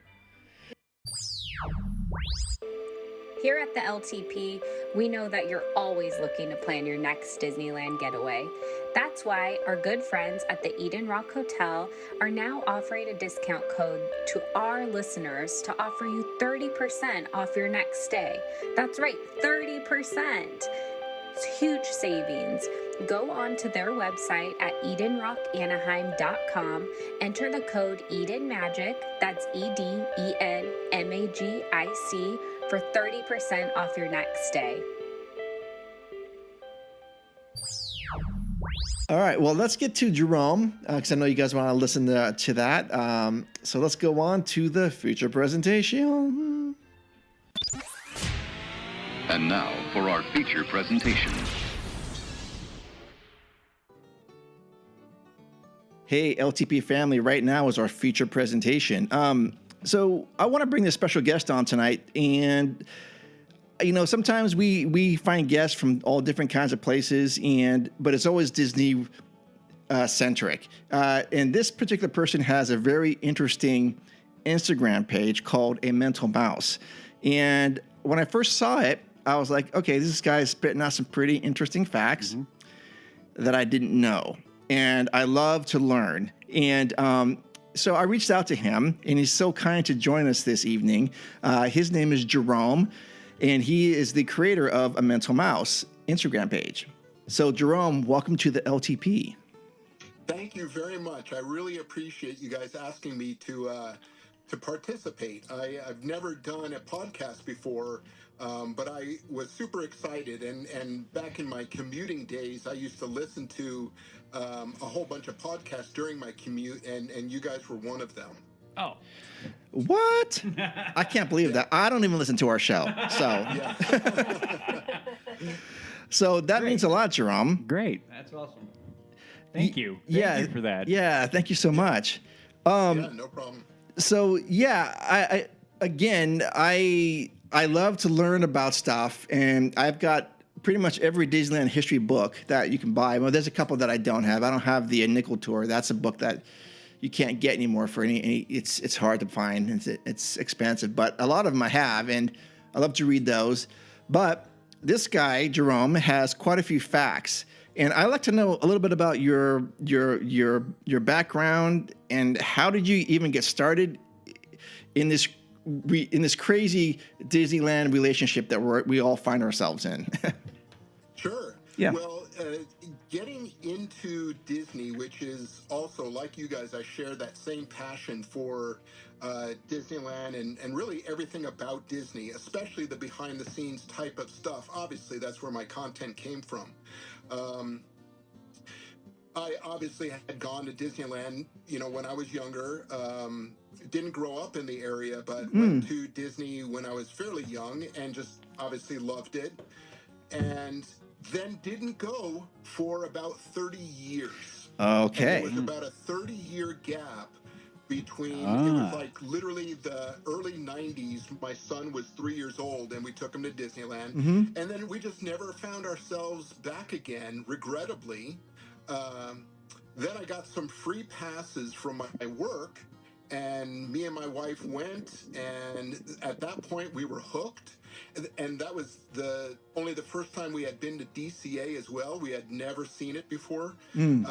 Here at the LTP, we know that you're always looking to plan your next Disneyland getaway. That's why our good friends at the Eden Rock Hotel are now offering a discount code to our listeners to offer you 30% off your next stay. That's right, 30%. It's huge savings. Go on to their website at EdenRockAnaheim.com, enter the code EdenMagic, that's EdenMagic, for 30% off your next stay. All right. Well, let's get to Jerome, because I know you guys want to listen to that. So let's go on to the feature presentation. And now for our feature presentation. Hey, LTP family, right now is our feature presentation. So I want to bring this special guest on tonight. And, sometimes we find guests from all different kinds of places, but it's always Disney centric. And this particular person has a very interesting Instagram page called A Mental Mouse. And when I first saw it, I was like, okay, this guy's spitting out some pretty interesting facts that I didn't know. And I love to learn. And so I reached out to him, and he's so kind to join us this evening. His name is Jerome, and he is the creator of A Mental Mouse Instagram page. So, Jerome, welcome to the LTP. Thank you very much. I really appreciate you guys asking me to participate. I've never done a podcast before, but I was super excited. And back in my commuting days, I used to listen to a whole bunch of podcasts during my commute, and you guys were one of them. Oh. What? I can't believe that. I don't even listen to our show. So, so that means a lot, Jerome. Great. That's awesome. Thank you. Thank you for that. Yeah, thank you so much. Yeah, no problem. So I love to learn about stuff, and I've got pretty much every Disneyland history book that you can buy. Well, there's a couple that I don't have. I don't have the Nickel Tour. That's a book that, you can't get anymore for any it's hard to find. It's expensive, but a lot of them I have, and I love to read those. But this guy, Jerome, has quite a few facts. And I'd like to know a little bit about your background and how did you even get started in this crazy Disneyland relationship that we all find ourselves in. Sure. Yeah. Well, getting into Disney, which is also, like you guys, I share that same passion for Disneyland and really everything about Disney, especially the behind-the-scenes type of stuff. Obviously, that's where my content came from. I obviously had gone to Disneyland, when I was younger. Didn't grow up in the area, but went to Disney when I was fairly young and just obviously loved it. And then didn't go for about 30 years. Okay. And there was about a 30-year gap between, it was like literally the early 90s. My son was 3 years old and we took him to Disneyland. And then we just never found ourselves back again, regrettably. Then I got some free passes from my work, and me and my wife went, and at that point we were hooked. And that was only the first time we had been to DCA as well. We had never seen it before. And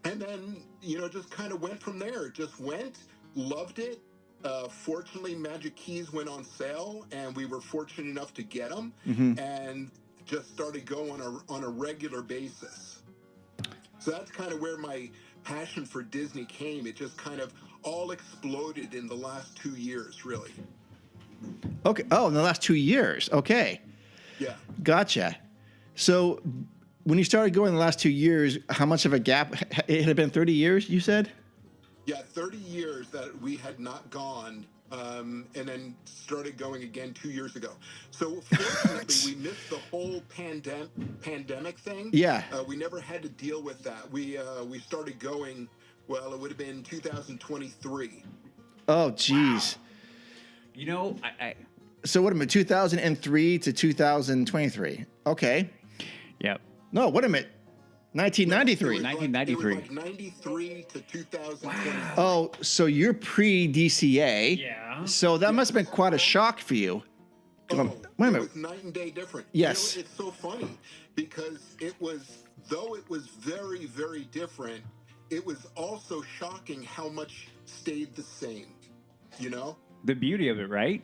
then, just kind of went from there. Just went, loved it. Fortunately, Magic Keys went on sale, and we were fortunate enough to get them, and just started going on a regular basis. So that's kind of where my passion for Disney came. It just kind of all exploded in the last 2 years, really. Okay. Oh, in the last 2 years. Okay. Yeah. Gotcha. So when you started going in the last 2 years, how much of a gap? It had been 30 years, you said? Yeah, 30 years that we had not gone, and then started going again 2 years ago. So fortunately, we missed the whole pandemic thing. Yeah. We never had to deal with that. We started going, well, it would have been 2023. Oh, geez. Wow. So what am I, 2003 to 2023? Okay. Yep. No, what am I? 1993. 1993. It was like 93 to 2020. Wow. Oh, so you're pre-DCA. Yeah. So that must have been quite a shock for you. Oh, Wait a it minute. was night and day different. Yes. It's so funny because though it was very, very different, it was also shocking how much stayed the same, The beauty of it, right?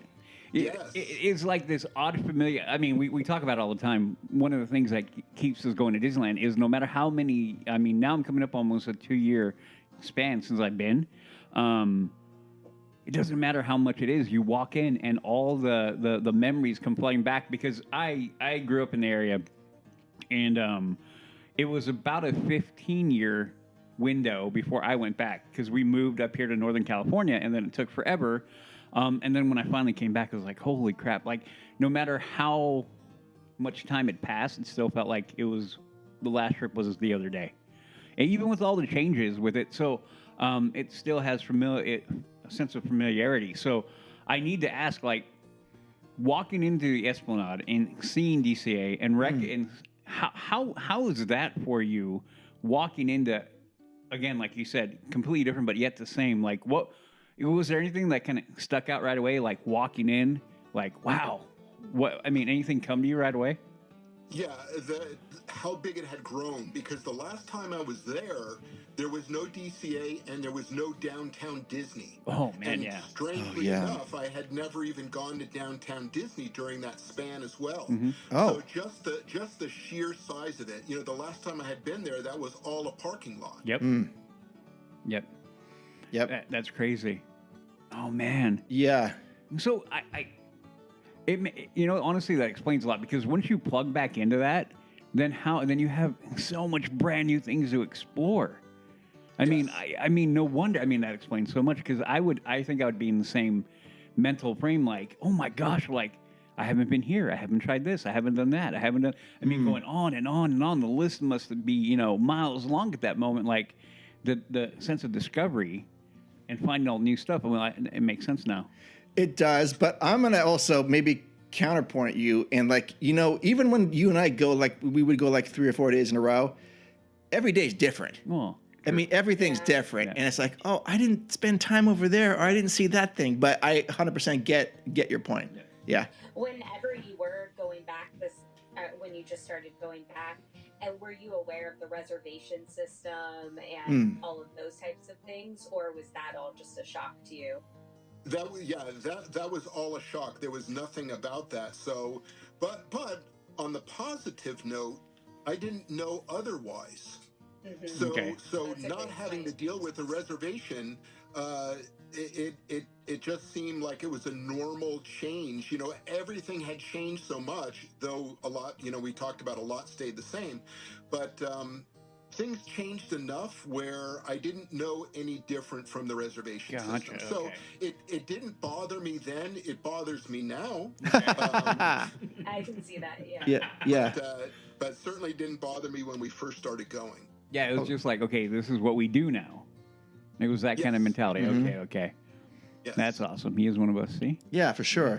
Yes. It's like this odd familiar. I mean, we talk about it all the time. One of the things that keeps us going to Disneyland is no matter how many. I mean, now I'm coming up almost a 2-year span since I've been. It doesn't matter how much it is. You walk in and all the memories come flooding back because I grew up in the area, and it was about a 15-year window before I went back because we moved up here to Northern California, and then it took forever. And then when I finally came back, I was like, holy crap. Like, no matter how much time had passed, it still felt like the last trip was the other day. And even with all the changes with it, so it still has a sense of familiarity. So I need to ask, like, walking into the Esplanade and seeing DCA and how is that for you walking into, again, like you said, completely different, but yet the same? Like, what... Was there anything that kind of stuck out right away, like walking in, like, wow, anything come to you right away? Yeah, how big it had grown, because the last time I was there was no DCA and there was no downtown Disney. Oh, man, and yeah. Strangely enough, I had never even gone to downtown Disney during that span as well. Oh. So just the sheer size of it, the last time I had been there, that was all a parking lot. Yep. Yep. That's crazy. Oh, man. Yeah. So honestly, that explains a lot because once you plug back into that, then you have so much brand new things to explore. I mean, no wonder. I mean, that explains so much because I think I would be in the same mental frame. Like, oh my gosh, like I haven't been here. I haven't tried this. I haven't done that. I haven't done. I mean, going on and on and on. The list must be miles long at that moment. Like the sense of discovery. And finding all new stuff. I mean, it makes sense now. It does, but I'm going to also maybe counterpoint you. And even when you and I go, we would go 3 or 4 days in a row, every day is different. Well, I mean, everything's different, and it's like, oh, I didn't spend time over there, or I didn't see that thing. But I 100% get your point. Yeah. Whenever you were going back when you just started going back, and were you aware of the reservation system and all of those types of things, or was that all just a shock to you? That was all a shock. There was nothing about that. So, but on the positive note, I didn't know otherwise. So not having to deal with a reservation, it just seemed like it was a normal change. You know, everything had changed so much, though a lot, you know, we talked about a lot stayed the same, but things changed enough where I didn't know any different from the reservation system. So it didn't bother me then. It bothers me now. I can see that. Yeah. But certainly didn't bother me when we first started going. Yeah, it was just like, okay, this is what we do now. It was that kind of mentality. Mm-hmm. Okay. Yes. That's awesome. He is one of us, see? Yeah, for sure.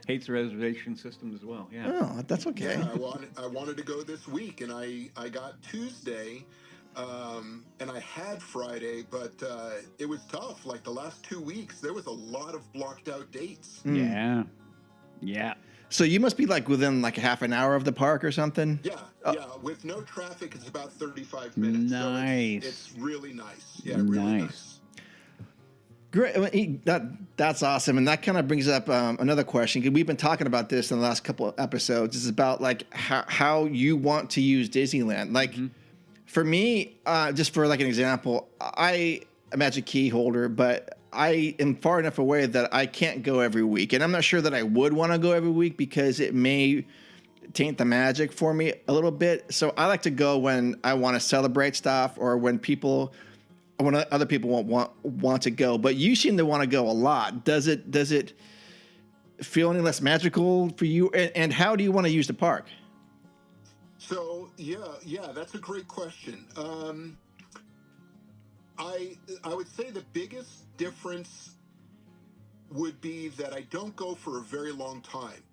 Hates the reservation system as well, yeah. Oh, that's okay. Yeah, I wanted to go this week, and I got Tuesday, and I had Friday, but it was tough. Like the last 2 weeks, there was a lot of blocked out dates. Yeah. So you must be like within like a half an hour of the park or something? Yeah. With no traffic, it's about 35 minutes. Nice. So it's really nice. Yeah, really nice. Great. That's awesome. And that kind of brings up another question. 'Cause we've been talking about this in the last couple of episodes. It's about like how you want to use Disneyland. Like for me, just for like an example, I am a Magic Key holder, but I am far enough away that I can't go every week. And I'm not sure that I would want to go every week because it may taint the magic for me a little bit. So I like to go when I want to celebrate stuff or when other people won't want to go. But you seem to want to go a lot. Does it feel any less magical for you? And how do you want to use the park? So yeah, that's a great question. I would say the biggest difference would be that I don't go for a very long time.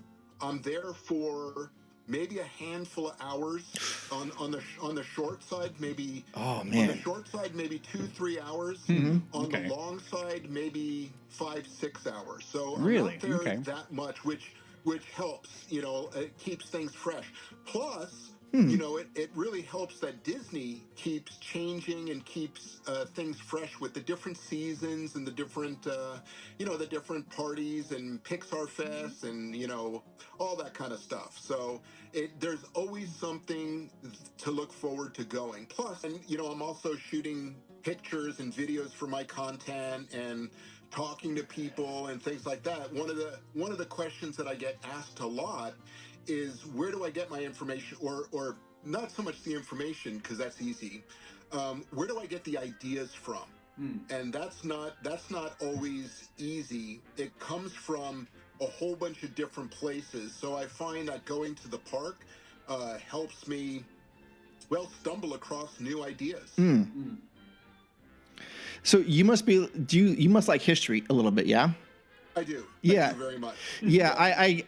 I'm there for maybe a handful of hours on the short side, maybe. Oh man. On the short side, maybe 2-3 hours. On the long side, maybe 5-6 hours. So I'm not there that much, which helps. You know, it keeps things fresh. Plus, you know, it really helps that Disney keeps changing and keeps things fresh with the different seasons and the different, the different parties and Pixar Fest and, you know, all that kind of stuff. So there's always something to look forward to going. Plus, and, you know, I'm also shooting pictures and videos for my content and talking to people and things like that. One of the questions that I get asked a lot is where do I get my information, or not so much the information because that's easy. Where do I get the ideas from? And that's not always easy. It comes from a whole bunch of different places. So I find that going to the park helps me, stumble across new ideas. So you must like history a little bit, yeah? I do. Thank you very much. Yeah,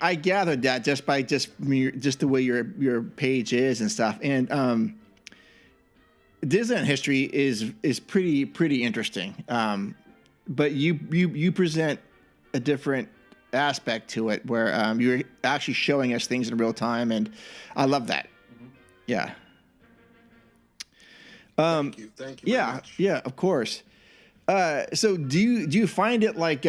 I gathered that just by just the way your page is and stuff. And Disneyland history is pretty interesting. But you present a different aspect to it where you're actually showing us things in real time, and I love that. Yeah. Thank you very much. Yeah, of course. So do you find it like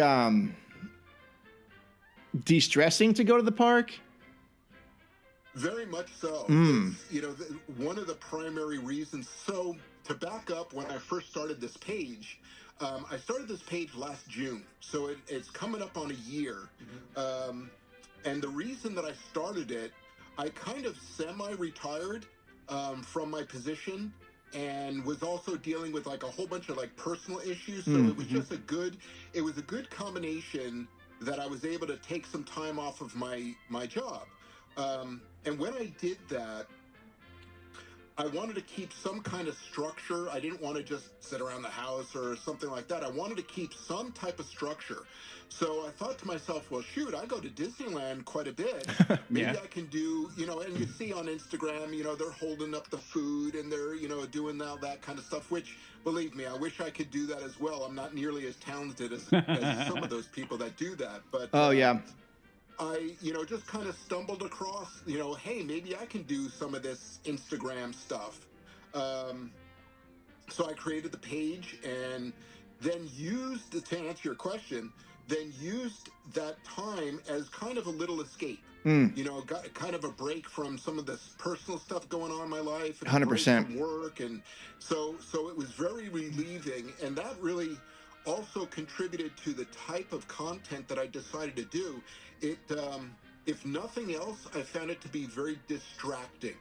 de-stressing to go to the park? Very much so. You know, one of the primary reasons. So to back up, when I first started this page, I started this page last June. So it's coming up on a year. And the reason that I started it, I kind of semi-retired from my position and was also dealing with like a whole bunch of like personal issues. So it was just a good combination that I was able to take some time off of my job. And when I did that, I wanted to keep some kind of structure. I didn't want to just sit around the house or something like that. I wanted to keep some type of structure. So I thought to myself, well, shoot, I go to Disneyland quite a bit. Maybe I can do, and you see on Instagram, they're holding up the food and they're, doing all that kind of stuff, which, believe me, I wish I could do that as well. I'm not nearly as talented as some of those people that do that. But I, just kind of stumbled across, hey, maybe I can do some of this Instagram stuff. So I created the page and then used, to answer your question, used that time as kind of a little escape. Got kind of a break from some of this personal stuff going on in my life. 100%. From work. And so it was very relieving. And that really also contributed to the type of content that I decided to do. It, if nothing else, I found it to be very distracting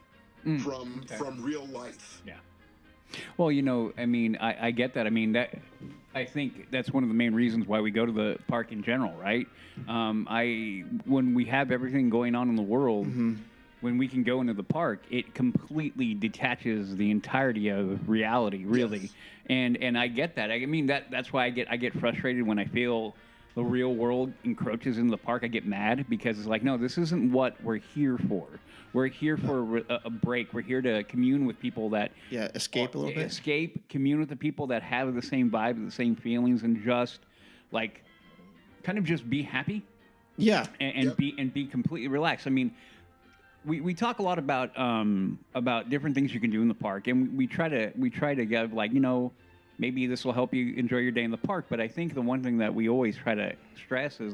from real life. Yeah. Well, I get that. I think that's one of the main reasons why we go to the park in general, right? When we have everything going on in the world, when we can go into the park, it completely detaches the entirety of reality, really. Yes. And I get that. That's why I get frustrated when I feel the real world encroaches into the park. I get mad because it's like, no, this isn't what we're here for. We're here for a break. We're here to commune with people that... Yeah, escape a little bit. Escape, commune with the people that have the same vibe, the same feelings, and just, kind of just be happy. Yeah. And be completely relaxed. We talk a lot about different things you can do in the park, and we try to give, maybe this will help you enjoy your day in the park. But I think the one thing that we always try to stress is,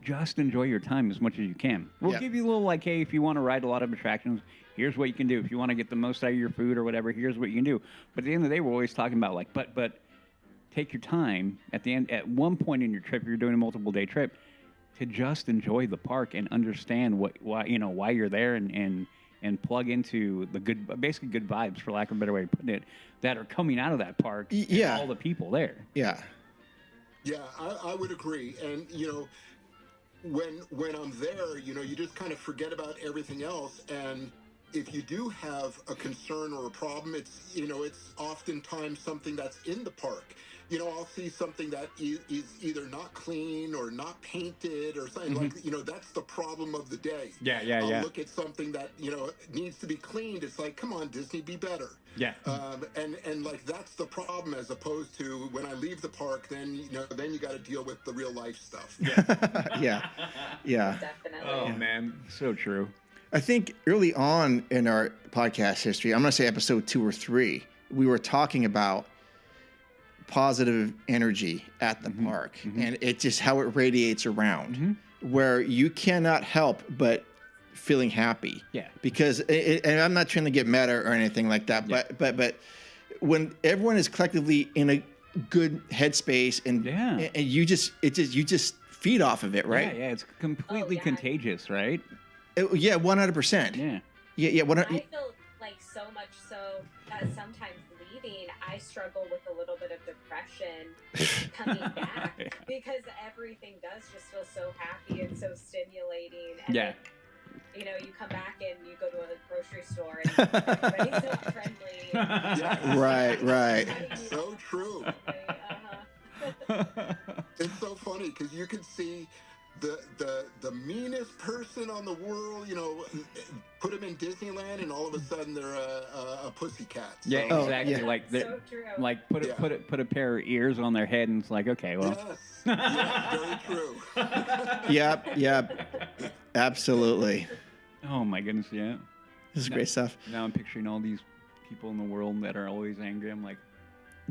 just enjoy your time as much as you can. We'll give you a little hey, if you want to ride a lot of attractions, here's what you can do. If you want to get the most out of your food or whatever, here's what you can do. But at the end of the day, we're always talking about but take your time at one point in your trip, if you're doing a multiple day trip, to just enjoy the park and understand why you're there and plug into the basically good vibes, for lack of a better way of putting it, that are coming out of that park. And all the people there. Yeah. Yeah, I would agree. And, when I'm there, you just kind of forget about everything else. And if you do have a concern or a problem, it's oftentimes something that's in the park. I'll see something that is either not clean or not painted or something that's the problem of the day. I'll look at something that, needs to be cleaned. It's like, come on, Disney, be better. Yeah. And that's the problem, as opposed to when I leave the park, then you got to deal with the real life stuff. Yeah. Definitely. Oh, man. So true. I think early on in our podcast history, I'm going to say episode 2 or 3, we were talking about positive energy at the park and it just how it radiates around where you cannot help but feeling happy. Yeah. Because and I'm not trying to get meta or anything like that, but when everyone is collectively in a good headspace and you just feed off of it, right? Yeah, it's completely contagious, right? 100%. Yeah. I feel so much so that sometimes leaving, I struggle with a little bit of depression coming back because everything does just feel so happy and so stimulating. And then, you come back and you go to a grocery store and everybody's so friendly. Right. So true. It's so funny because you can see the meanest person on the world, put them in Disneyland, and all of a sudden they're a pussycat. So. Yeah, exactly. So true. Put a pair of ears on their head, and it's like, okay, well. Yes. Very true. Yep. Absolutely. Oh my goodness, yeah. This is great stuff. Now I'm picturing all these people in the world that are always angry. I'm like,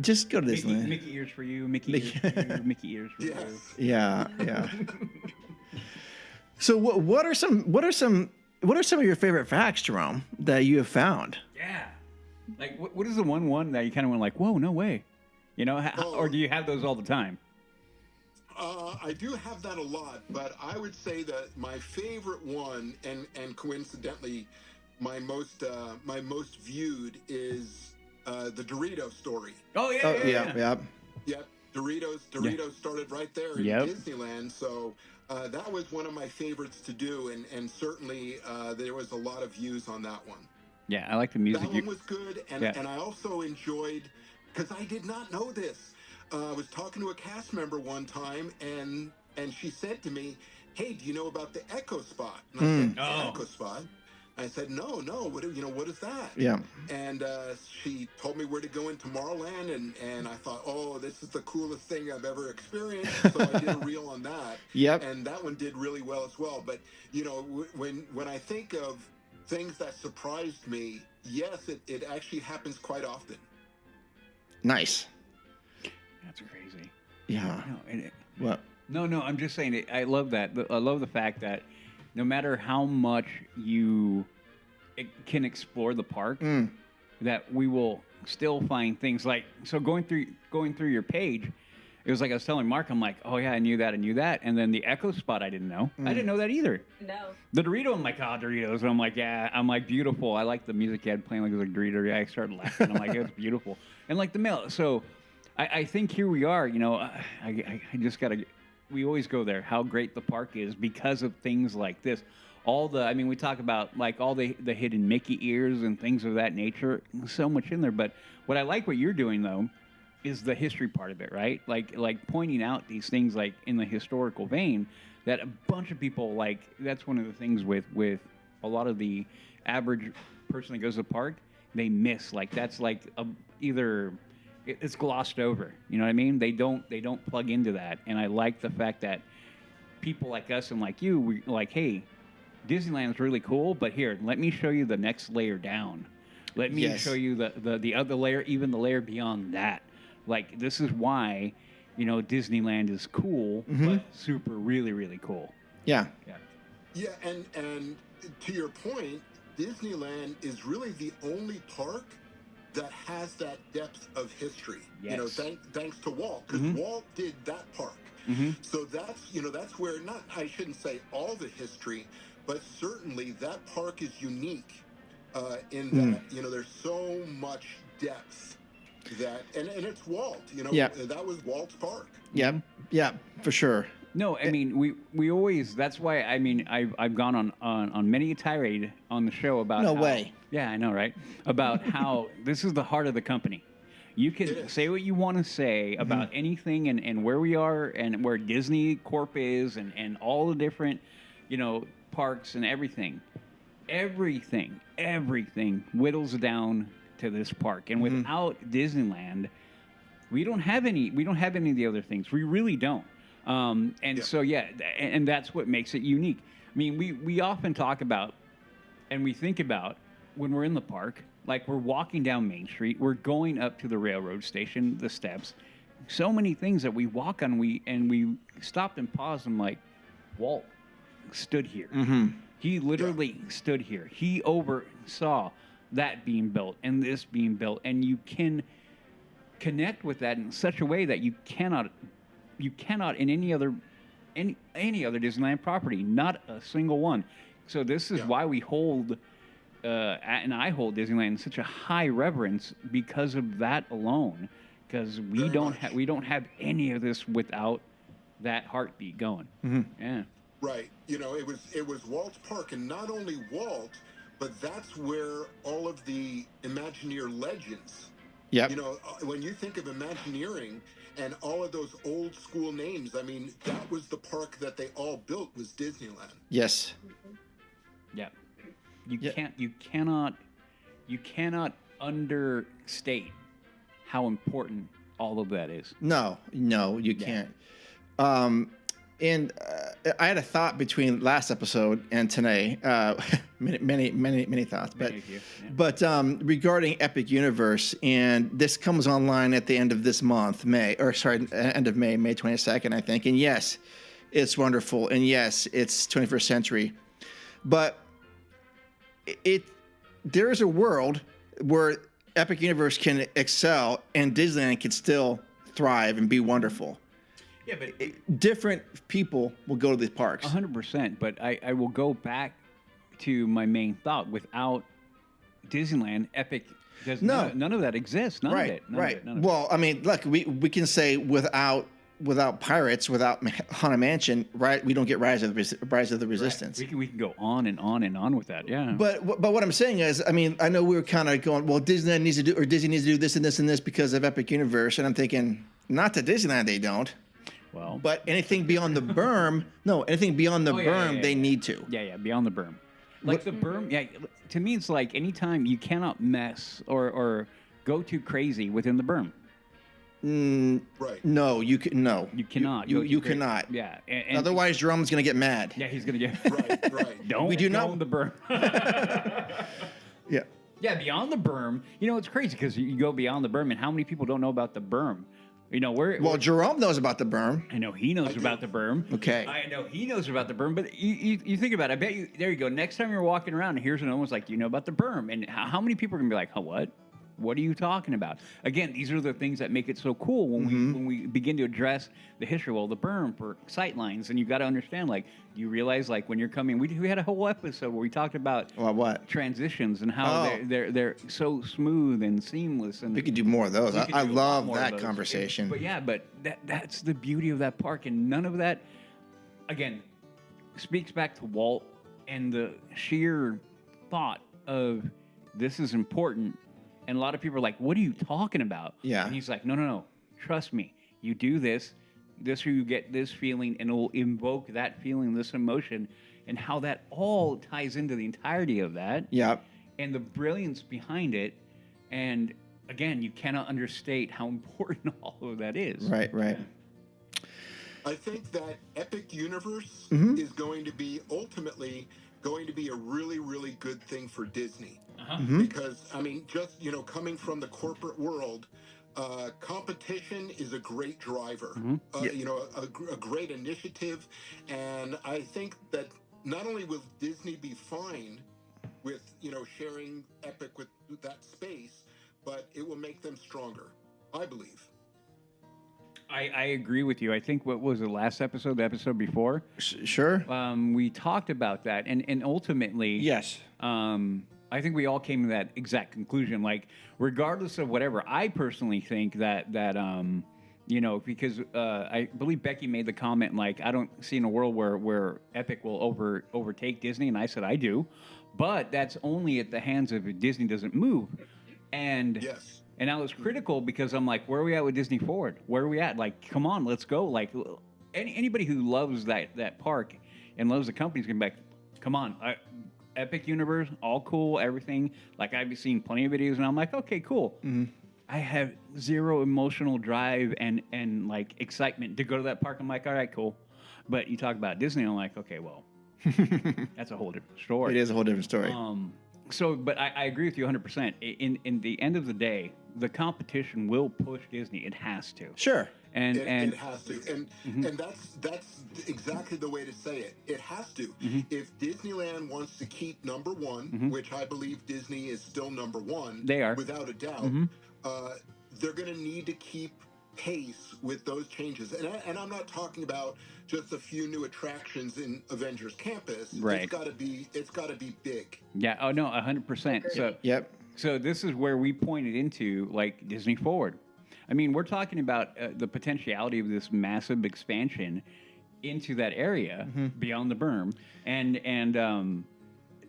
just go to Disneyland. Mickey ears for you. Mickey ears for you. Mickey ears for you. Yeah. So what are some of your favorite facts, Jerome, that you have found? Yeah. What is the one that you kind of went like, whoa, no way, or do you have those all the time? I do have that a lot, but I would say that my favorite one, and coincidentally, my most viewed is the Dorito story. Oh yeah. Yep. Doritos started right there in Disneyland, so that was one of my favorites to do, and certainly there was a lot of views on that one. Yeah, I like the music. That one was good, and I also enjoyed, because I did not know this. I was talking to a cast member one time, and she said to me, "Hey, do you know about the Echo Spot?" And I said, "The Echo Spot?" I said, "No. What is that?" Yeah. And she told me where to go in Tomorrowland, and I thought, "Oh, this is the coolest thing I've ever experienced." So I did a reel on that. Yep. And that one did really well as well. But when I think of things that surprised me, yes, it actually happens quite often. Nice. That's crazy. Yeah. What? No, I'm just saying it. I love that. I love the fact that no matter how much you can explore the park, that we will still find things like, so going through your page, it was like I was telling Mark, I'm like, oh yeah, I knew that, and then the Echo Spot I didn't know. I didn't know that either. No. The Dorito, I'm like, Doritos, and I'm like, yeah, I'm like, beautiful. I like the music you had playing like it was a Dorito. Yeah, I started laughing. I'm like, it's beautiful, and like the mail. So I think here we are. I just gotta. We always go there. How great the park is because of things like this. We talk about like all the hidden Mickey ears and things of that nature. So much in there. But what I like what you're doing though is the history part of it, right? Like pointing out these things like in the historical vein that a bunch of people like. That's one of the things with a lot of the average person that goes to the park, they miss. Like that's like either it's glossed over. You know what I mean? They don't plug into that. And I like the fact that people like us and like you, we like, hey, Disneyland's really cool, but here, let me show you the next layer down. Let me show you the other layer, even the layer beyond that. Like this is why, Disneyland is cool, but super really, really cool. Yeah. Yeah, and to your point, Disneyland is really the only park that has that depth of history. Yes. Thanks to Walt, because Walt did that park. So that's where, not, I shouldn't say all the history, but certainly that park is unique in that, there's so much depth that, and it's Walt, that was Walt's park. Yeah, for sure. No, I mean we always. That's why I've gone on many a tirade on the show about. No way. Yeah, I know, right? About how this is the heart of the company. You can say what you want to say about anything and where we are and where Disney Corp is and all the different, parks and everything. Everything whittles down to this park. And without Disneyland, we don't have any of the other things. We really don't. So and that's what makes it unique. I mean, we often talk about and we think about when we're in the park, like we're walking down Main Street, we're going up to the railroad station, the steps, so many things that we walk on, we stopped and paused and like, Walt stood here. He literally stood here. He oversaw that being built and this being built, and you can connect with that in such a way that you cannot in any other Disneyland property, not a single one. So this is why we hold and I hold Disneyland in such a high reverence because of that alone. Because we don't have any of this without that heartbeat going. Yeah. Right. It was Walt's park, and not only Walt, but that's where all of the Imagineer legends. Yep. When you think of Imagineering and all of those old school names, I mean, that was the park that they all built was Disneyland. Yes. Yeah. You cannot understate how important all of that is. No, you can't. And I had a thought between last episode and today. Many thoughts, but regarding Epic Universe, and this comes online at the end of this month, end of May 22nd, I think. And yes, it's wonderful, and yes, it's 21st century, but there is a world where Epic Universe can excel and Disneyland can still thrive and be wonderful. Yeah, but different people will go to these parks. 100%. But I will go back to my main thought. Without Disneyland, Epic does none of that exists. None of it. Well, I mean, look, we can say without without pirates, without Haunted Mansion, right? We don't get Rise of the Resistance. Right. We can go on and on and on with that. Yeah. But what I'm saying is, I mean, I know we were kind of going, well, Disney needs to do this and this and this because of Epic Universe, and I'm thinking, not to Disneyland, they don't. Well, but anything beyond the berm, they need to. Yeah, beyond the berm. Like the berm, yeah. To me, it's like anytime you cannot mess or go too crazy within the berm. Right. No, you can. No, you cannot. You cannot. Yeah. And otherwise, Jerome's going to get mad. Yeah, he's going to Right. get. Right. We do not the berm. Yeah. Yeah, beyond the berm. You know, it's crazy because you go beyond the berm, and how many people don't know about the berm? You know, Well, Jerome knows about the berm. I know he knows about the berm. Okay. I know he knows about the berm, but you think about it. I bet you, there you go. Next time you're walking around, and here's another one's like, do you know about the berm? And how many people are going to be like, what? What are you talking about? Again, these are the things that make it so cool when we begin to address the history. Well, the berm for sight lines, and you got to understand, like, you realize, like, when you're coming, we had a whole episode where we talked about what transitions and how they're so smooth and seamless. And we could do more of those. I love that of conversation. But that's the beauty of that park, and none of that, again, speaks back to Walt and the sheer thought of this is important. And a lot of people are like, what are you talking about? Yeah. And he's like, no. Trust me. You do this you get this feeling, and it will invoke that feeling, this emotion, and how that all ties into the entirety of that. Yeah. And the brilliance behind it. And again, you cannot understate how important all of that is. Right. I think that Epic Universe Mm-hmm. is ultimately going to be a really, really good thing for Disney. Because, I mean, just, coming from the corporate world, competition is a great driver, a great initiative. And I think that not only will Disney be fine with, sharing Epic with that space, but it will make them stronger, I believe. I agree with you. I think what was the last episode, the episode before? Sure. We talked about that, and ultimately, yes. I think we all came to that exact conclusion. Like, regardless of whatever, I personally think that because I believe Becky made the comment, like, I don't see in a world where Epic will overtake Disney, and I said I do, but that's only at the hands of if Disney doesn't move. And yes. And I was critical because I'm like, where are we at with Disney Forward? Where are we at? Like, come on, let's go. Like, anybody who loves that park and loves the company is going to be like, come on, Epic Universe, all cool, everything. Like, I've seen plenty of videos, and I'm like, okay, cool. Mm-hmm. I have zero emotional drive and like excitement to go to that park. I'm like, all right, cool. But you talk about Disney, I'm like, okay, well, that's a whole different story. It is a whole different story. But I agree with you 100%. In the end of the day, the competition will push Disney. It has to. Sure. And it has to. And that's exactly the way to say it. It has to. Mm-hmm. If Disneyland wants to keep number one, which I believe Disney is still number one, they are without a doubt, they're going to need to keep pace with those changes. And I'm not talking about just a few new attractions in Avengers Campus. Right. It's got to be big. Yeah. Oh no, 100%. So yep. So this is where we pointed into, like, Disney Forward. I mean, we're talking about the potentiality of this massive expansion into that area beyond the berm, and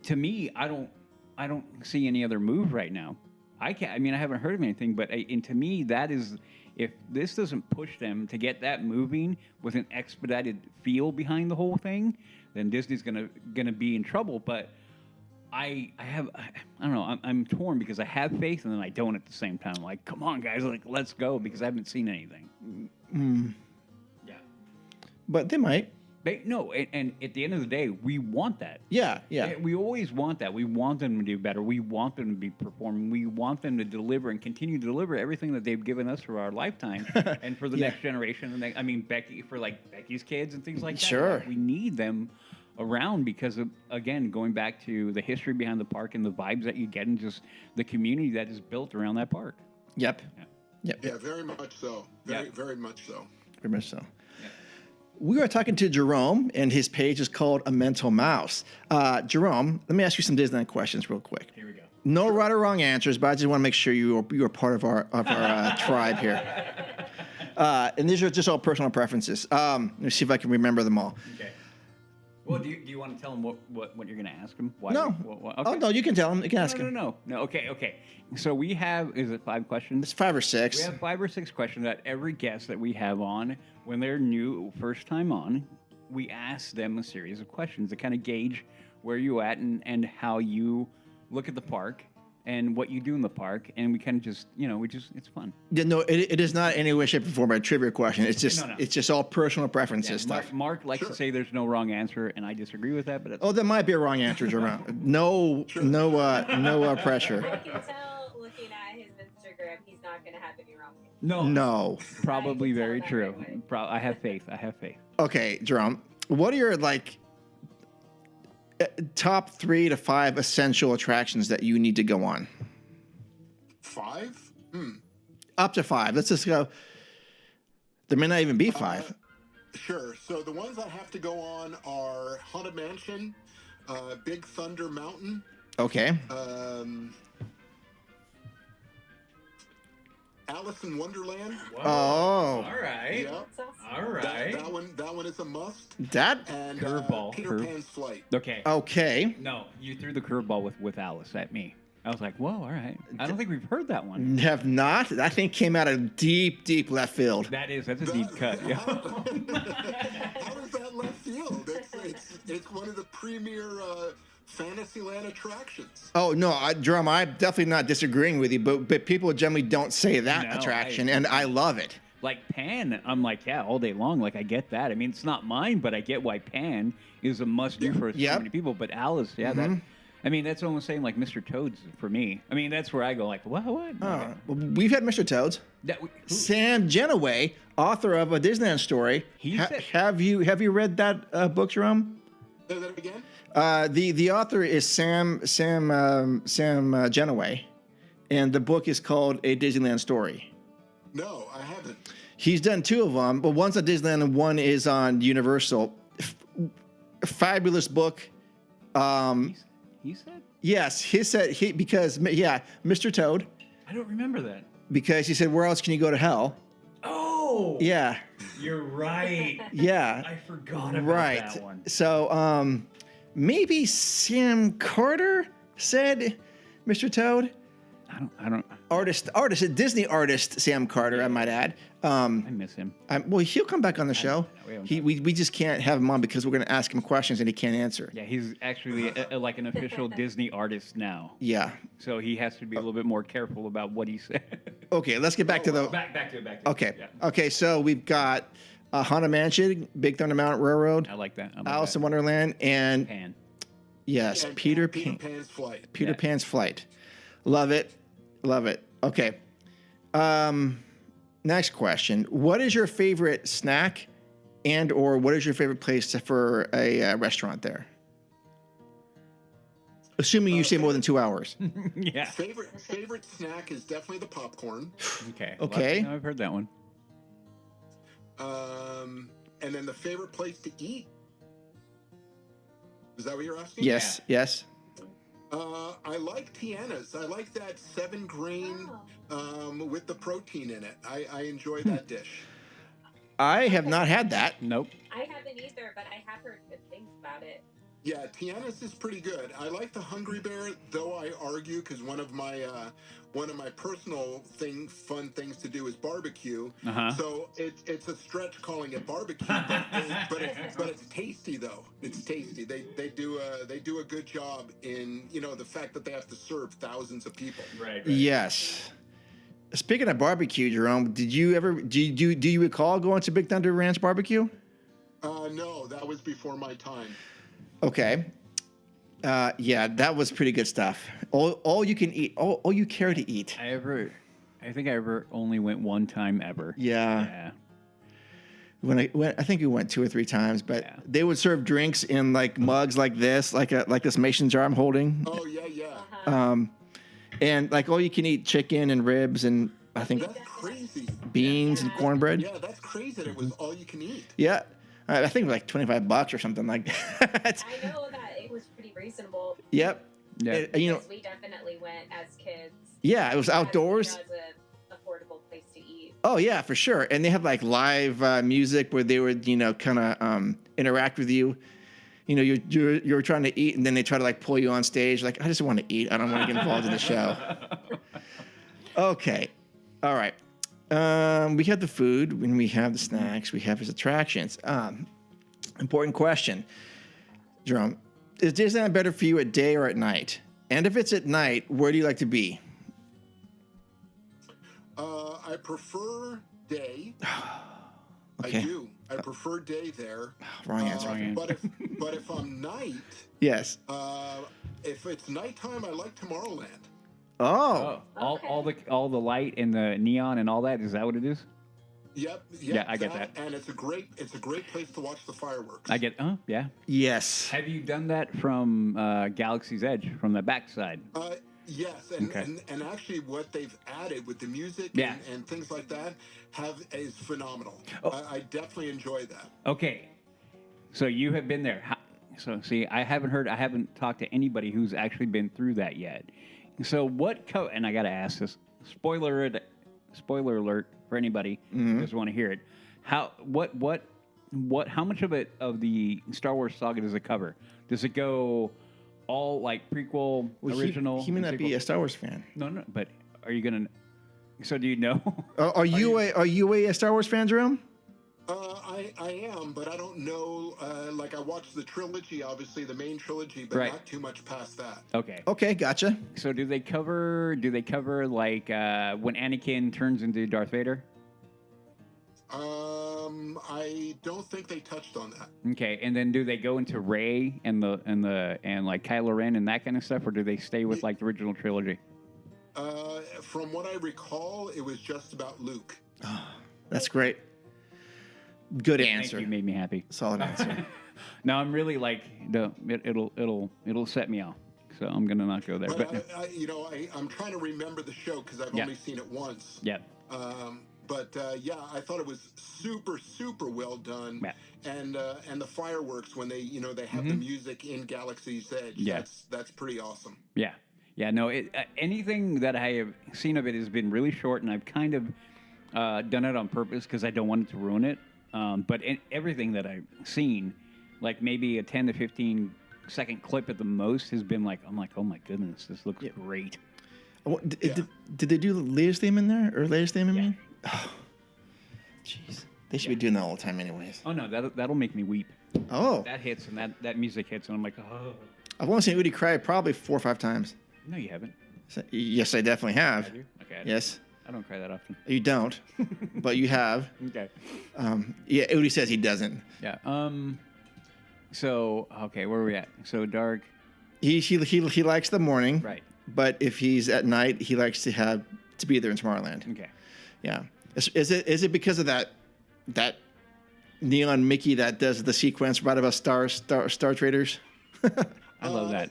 to me, I don't see any other move right now. I haven't heard of anything, but and to me, that is, if this doesn't push them to get that moving with an expedited feel behind the whole thing, then Disney's gonna be in trouble. But I don't know. I'm torn because I have faith and then I don't at the same time. Like, come on, guys, like, let's go, because I haven't seen anything. Yeah, but they might. And at the end of the day, we want that. Yeah. We always want that. We want them to do better. We want them to be performing. We want them to deliver and continue to deliver everything that they've given us for our lifetime and for the next generation. And Becky, for like Becky's kids and things like that. Sure. Like, we need them around because of, again, going back to the history behind the park and the vibes that you get and just the community that is built around that park. Yep. Yeah, very much so. Very much so. Very much so. We are talking to Jerome, and his page is called A Mental Mouse. Jerome, let me ask you some Disneyland questions real quick. Here we go. No right or wrong answers, but I just want to make sure you are part of our tribe here. And these are just all personal preferences. Let me see if I can remember them all. Okay. Well, do you want to tell him what you're going to ask him? Why, No. okay. Oh, no, you can tell him. You can ask him. No. Okay. So we have, is it 5 questions? It's 5 or 6. We have 5 or 6 questions that every guest that we have on, when they're new, first time on, we ask them a series of questions to kind of gauge where you at and how you look at the park and what you do in the park. And we kind of just, it's fun. Yeah, no, it is not in any way, shape, or form a trivia question. It's just it's just all personal preferences stuff. Mark likes to say there's no wrong answer, and I disagree with that. But Oh, there might be a wrong answer, Jerome. No pressure. I can tell looking at his Instagram, he's not going to have any wrong answers. No. Probably very true. I have faith. Okay, Jerome, what are your top 3 to 5 essential attractions that you need to go on? 5? Up to 5. Let's just go. There may not even be 5. Sure. So the ones I have to go on are Haunted Mansion, Big Thunder Mountain. Okay. Alice in Wonderland. Whoa. All right. Yeah. All right. That one is a must. That And curveball. Peter Pan's Flight. Okay. No, you threw the curveball with Alice at me. I was like, whoa, all right. I don't think we've heard that one. Have not. That thing came out of deep left field. That's a deep cut. Yeah. How is that left field? It's one of the premier Fantasyland attractions. Oh no, Jerome, I'm definitely not disagreeing with you, but people generally don't say that attraction, and I love it. Like Pan, I'm like, yeah, all day long. Like I get that. I mean, it's not mine, but I get why Pan is a must do for so many people. But Alice, that's almost saying like Mr. Toad's for me. I mean, that's where I go like, what? We've had Mr. Toad's. Sam Genoway, author of A Disneyland Story. Have you read that book, Jerome? Say that again. The author is Sam Genoway, and the book is called A Disneyland Story. No, I haven't. He's done 2 of them, but one's on Disneyland and one is on Universal. Fabulous book. He said? Yes, because Mr. Toad. I don't remember that. Because he said, where else can you go to hell? Oh! Yeah. You're right. Yeah. I forgot about that one. So, maybe Sam Carter said Mr. Toad. I don't. A Disney artist, Sam Carter, I might add. I miss him. Well, he'll come back on the show. We just can't have him on because we're going to ask him questions and he can't answer. Yeah, he's actually like an official Disney artist now. Yeah. So he has to be a little bit more careful about what he said. Okay, let's get back to the... Back to it. Okay. Yeah. Okay, so we've got Haunted Mansion, Big Thunder Mountain Railroad. I like that. Alice in Wonderland, and... Pan. Yes, And Peter Pan's Flight. Peter Pan's Flight. Love it. Okay. Next question. What is your favorite snack and or what is your favorite place for a restaurant there? Assuming you stay more than 2 hours. Yeah. Favorite snack is definitely the popcorn. Okay. I've heard that one. And then the favorite place to eat. Is that what you're asking? Yes. I like Tiana's. I like that 7-grain with the protein in it. I enjoy that dish. I have not had that. Nope. I haven't either, but I have heard good things about it. Yeah, Tiana's is pretty good. I like the Hungry Bear, though I argue because one of my personal fun things to do is barbecue. So it's a stretch calling it barbecue, but it's tasty though. It's tasty. They do a good job in the fact that they have to serve thousands of people. Right. Yes. Speaking of barbecue, Jerome, do you recall going to Big Thunder Ranch barbecue? No, that was before my time. Okay. Yeah, that was pretty good stuff. All you can eat, all you care to eat. I think I ever only went one time ever. Yeah. When I went, I think we went 2 or 3 times, but they would serve drinks in like mugs like this, like this mason jar I'm holding. Oh yeah. And like all you can eat chicken and ribs and I think That's crazy. beans and cornbread. Yeah, that's crazy that it was all you can eat. Yeah. I think it was like $25 or something like that. I know that it was pretty reasonable. Yep. Yeah. Because we definitely went as kids. Yeah, it was outdoors. As an affordable place to eat. Oh yeah, for sure. And they had like live music where they would, kind of interact with you. You're trying to eat, and then they try to like pull you on stage. Like, I just want to eat. I don't want to get involved in the show. Okay, all right. We have the food, and we have the snacks. We have his attractions. Important question, Jerome. Is Disneyland better for you at day or at night? And if it's at night, where do you like to be? I prefer day. Okay. I do. I prefer day there. Wrong answer. But if I'm night, Yes. if it's nighttime, I like Tomorrowland. Oh. All the light and the neon and all that. Is that what it is? Yep. Yeah, I get that. And it's a great place to watch the fireworks. I get. Yeah. Yes. Have you done that from Galaxy's Edge from the backside? Yes, and actually what they've added with the music and things like that is phenomenal. I definitely enjoy that. Okay, so you have been there. So see, I haven't talked to anybody who's actually been through that yet. So and I got to ask this, spoiler alert for anybody who doesn't want to hear it. How much of the Star Wars saga does it cover? Does it go all like prequel, original? He may not be a Star Wars fan. No, but are you gonna? So do you know? Are you a Star Wars fan, Jerome? I am, but I don't know. Like I watched the trilogy, obviously the main trilogy, but not too much past that. Okay, gotcha. So do they cover like when Anakin turns into Darth Vader? I don't think they touched on that. Okay, and then do they go into Rey and like Kylo Ren and that kind of stuff, or do they stay with like the original trilogy? From what I recall, it was just about Luke. Oh, that's great. Good answer. You made me happy. Solid answer. Now I'm really like it'll set me off, so I'm gonna not go there. But I'm trying to remember the show because I've only seen it once. Yeah. But I thought it was super, super well done, and the fireworks when they have the music in Galaxy's Edge. Yeah. That's pretty awesome. Yeah. No, anything that I have seen of it has been really short, and I've kind of done it on purpose because I don't want it to ruin it. But everything that I've seen, like maybe a 10 to 15 second clip at the most, has been like, I'm like, oh my goodness, this looks great. Did they do the latest theme in there or latest theme in me? Oh, jeez. They should be doing that all the time anyways. Oh, no, that'll make me weep. Oh. That hits, and that music hits, and I'm like, oh. I've only seen Udi cry probably 4 or 5 times. No, you haven't. Yes, I definitely have. Have you? Okay. Yes. I don't cry that often. You don't, but you have. Okay. Udi says he doesn't. Yeah. So, okay, where are we at? So dark. He likes the morning. Right. But if he's at night, he likes to be there in Tomorrowland. Okay. Yeah. Is it because of that neon Mickey that does the sequence right about Star Traders? I love that.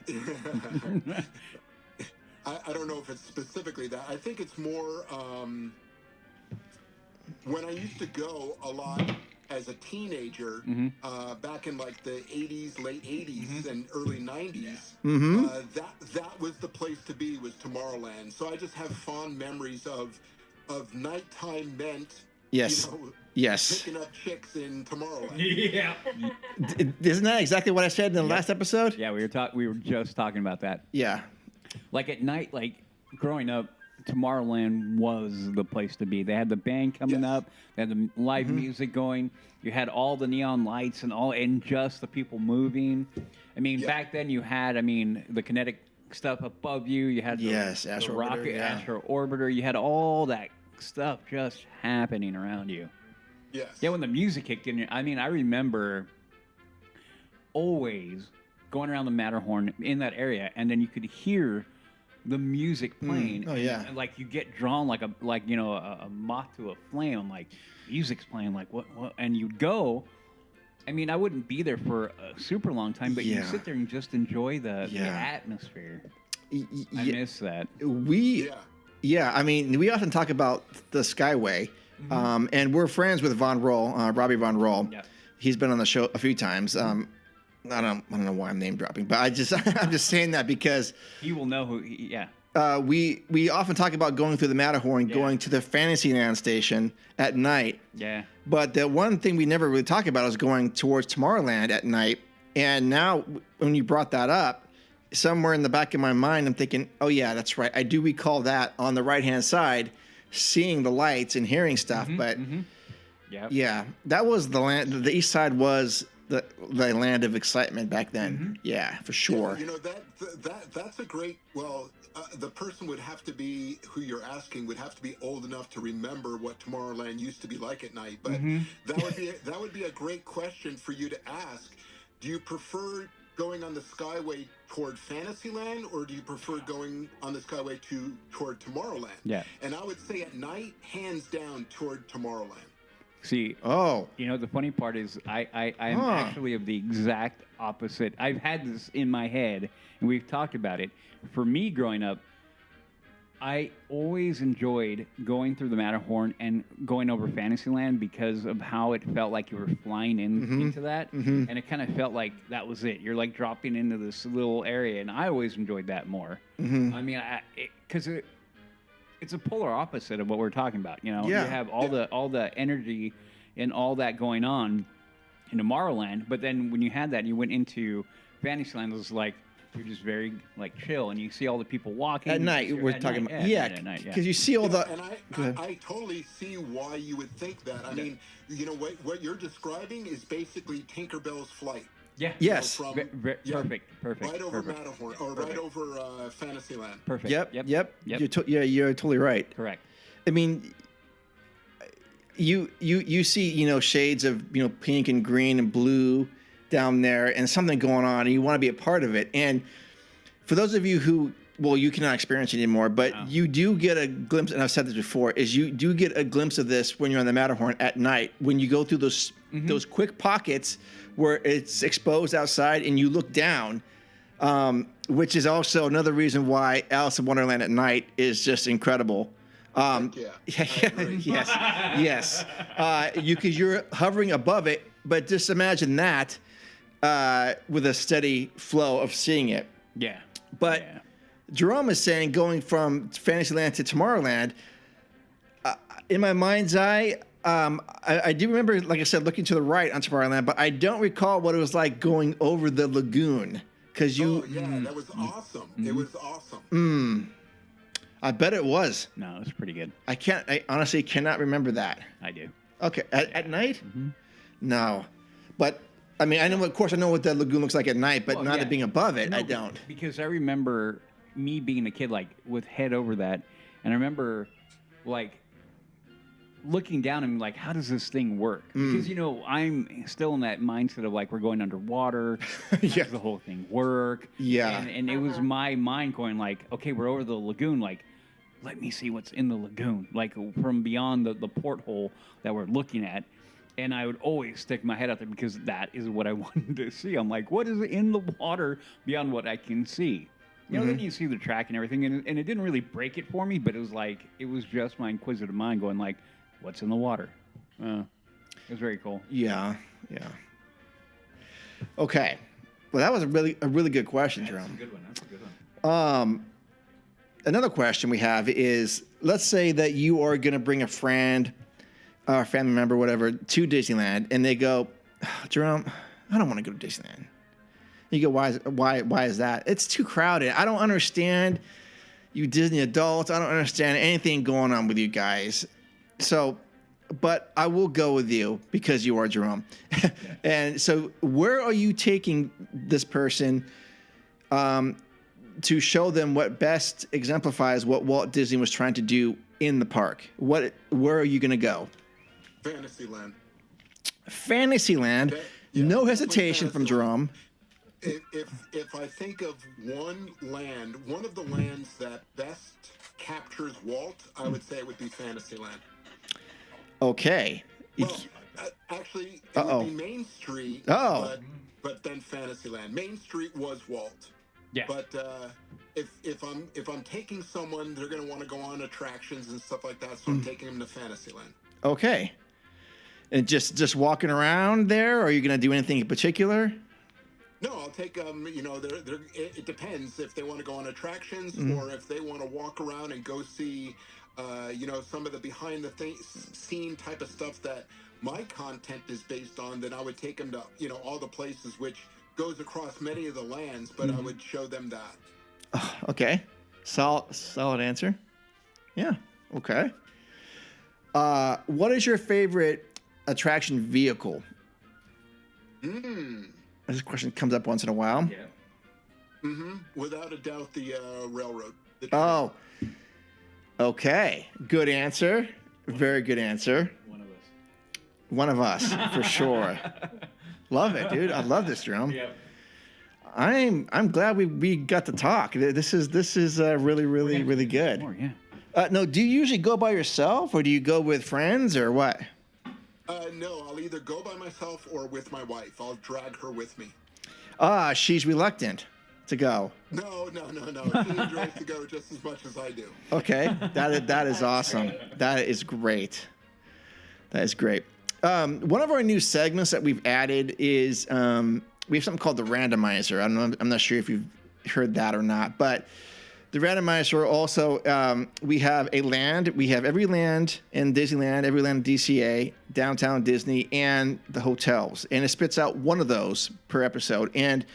I don't know if it's specifically that. I think it's more when I used to go a lot as a teenager, back in like the 80s, late 80s and early 90s, that was the place to be, was Tomorrowland. So I just have fond memories of nighttime meant, yes, picking up chicks in Tomorrowland. Yeah. Isn't that exactly what I said in the last episode? Yeah, we were just talking about that. Yeah. Like at night, like growing up, Tomorrowland was the place to be. They had the band coming up, they had the live music going. You had all the neon lights and just the people moving. I mean, back then you had, the kinetic stuff above you. You had the Astro rocket, Orbiter, Astro Orbiter. You had all that stuff just happening around you. Yes. Yeah, when the music kicked in, I remember always going around the Matterhorn in that area, and then you could hear the music playing. Oh yeah. And like you get drawn like a moth to a flame. I'm like, music's playing, like what? And you'd go. I wouldn't be there for a super long time, but you sit there and just enjoy the atmosphere. I miss that. We often talk about the Skyway, and we're friends with Von Roll, Robbie Von Roll. Yeah. He's been on the show a few times. I don't know why I'm name dropping, but I'm just saying that because he will know who. Yeah. we often talk about going through the Matterhorn, going to the Fantasyland station at night. Yeah. But the one thing we never really talk about is going towards Tomorrowland at night. And now, when you brought that up, somewhere in the back of my mind, I'm thinking, oh yeah, that's right. I do recall that on the right-hand side, seeing the lights and hearing stuff. But yeah, that was the land. The East Side was the land of excitement back then. Yeah, for sure. Yeah, that's a great. Well, the person would have to be who you're asking would have to be old enough to remember what Tomorrowland used to be like at night. But that would be a great question for you to ask. Do you prefer going on the Skyway toward Fantasyland, or do you prefer going on the Skyway toward Tomorrowland? Yeah. And I would say at night, hands down, toward Tomorrowland. See, the funny part is I'm actually of the exact opposite. I've had this in my head, and we've talked about it. For me, growing up, I always enjoyed going through the Matterhorn and going over Fantasyland because of how it felt like you were flying into that. And it kind of felt like that was it. You're like dropping into this little area, and I always enjoyed that more. I mean, because it's a polar opposite of what we're talking about. You have all the energy and all that going on in Tomorrowland, but then when you had that, and you went into Fantasyland, it was like, you're just very like chill, and you see all the people walking at night. We're talking about because you see all the. And I totally see why you would think that. I mean, what you're describing is basically Tinkerbell's flight. Yeah. Yes. Perfect. Right over Matterhorn, or right over Fantasyland. Perfect. Yep. You're totally right. Correct. I mean, you see shades of pink and green and blue down there, and something going on, and you want to be a part of it. And for those of you who, you cannot experience it anymore, but you do get a glimpse, and I've said this before, is you do get a glimpse of this when you're on the Matterhorn at night, when you go through those quick pockets where it's exposed outside and you look down, which is also another reason why Alice in Wonderland at night is just incredible. Yes. Because you're hovering above it, but just imagine that with a steady flow of seeing it. Yeah. But Jerome is saying going from Fantasyland to Tomorrowland, in my mind's eye, I do remember, like I said, looking to the right on Tomorrowland, but I don't recall what it was like going over the lagoon. Because that was awesome. It was awesome. I bet it was. No, it was pretty good. I honestly cannot remember that. I do. Okay. At night? No. But, I mean, of course I know what the lagoon looks like at night, but not it being above it, I don't. Because I remember me being a kid, like, with head over that, and I remember, like, looking down and like, how does this thing work? Because, I'm still in that mindset of, like, we're going underwater. Does the whole thing work? Yeah. And it was my mind going, like, okay, we're over the lagoon, like, let me see what's in the lagoon, like, from beyond the porthole that we're looking at. And I would always stick my head out there because that is what I wanted to see. I'm like, what is in the water beyond what I can see? Then you see the track and everything, and it didn't really break it for me, but it was like, it was just my inquisitive mind going like, what's in the water? It was very cool. Yeah. Okay. Well, that was a really good question, Jerome. That's a good one. Another question we have is, let's say that you are going to bring a friend or family member, whatever, to Disneyland, and they go, Jerome, I don't want to go to Disneyland. You go, why is that? It's too crowded. I don't understand you Disney adults. I don't understand anything going on with you guys. So, but I will go with you because you are Jerome. And so where are you taking this person to show them what best exemplifies what Walt Disney was trying to do in the park? Where are you going to go? Fantasyland. No hesitation from Jerome. If I think of one of the lands that best captures Walt, I would say it would be Fantasyland. Okay. Well, actually, it would be Main Street. But then Fantasyland. Main Street was Walt. Yeah. But if I'm taking someone, they're going to want to go on attractions and stuff like that, so I'm taking them to Fantasyland. Okay. And just walking around there, or are you going to do anything in particular? No, I'll take them. It depends if they want to go on attractions or if they want to walk around and go see, some of the behind the scene type of stuff that my content is based on. Then I would take them to, all the places, which goes across many of the lands. But I would show them that. Oh, okay, solid answer. Yeah. Okay. What is your favorite attraction vehicle? This question comes up once in a while. Yeah. Without a doubt, the railroad. Oh. Okay. Good answer. Very good answer. One of us, for sure. Love it, dude. I love this, Jerome. Yep. I'm glad we got to talk. This is really, really, really good. More, yeah. No, do you usually go by yourself or do you go with friends or what? No, I'll either go by myself or with my wife. I'll drag her with me. She's reluctant to go. No. She enjoys to go just as much as I do. Okay, that is awesome. That is great. That is great. One of our new segments that we've added is we have something called the randomizer. I'm not sure if you've heard that or not, but the randomizer also, we have a land. We have every land in Disneyland, every land in DCA, Downtown Disney, and the hotels. And it spits out one of those per episode. And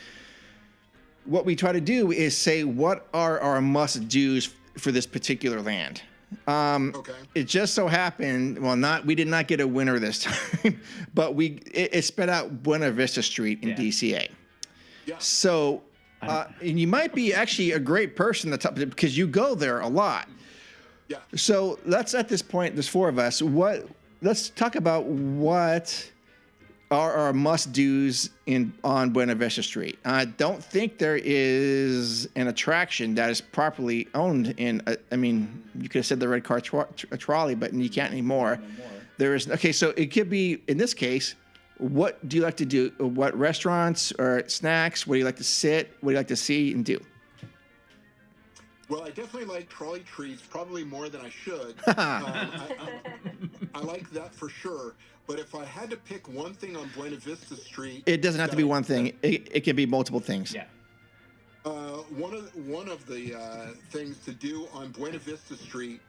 what we try to do is say, what are our must-dos for this particular land? Okay. It just so happened, we did not get a winner this time, but it spit out Buena Vista Street in DCA. Yeah. So... and you might be actually a great person because you go there a lot. Yeah. So let's, at this point, there's four of us. Let's talk about what are our must-dos on Buena Vista Street. I don't think there is an attraction that is properly owned in. You could have said the red car trolley, but you can't anymore. There is. Okay, so it could be in this case. What do you like to do? What restaurants or snacks? Where do you like to sit? What do you like to see and do? Well, I definitely like trolley treats, probably more than I should. I like that for sure. But if I had to pick one thing on Buena Vista Street... It doesn't have to be one thing. It can be multiple things. Yeah. One of the things to do on Buena Vista Street,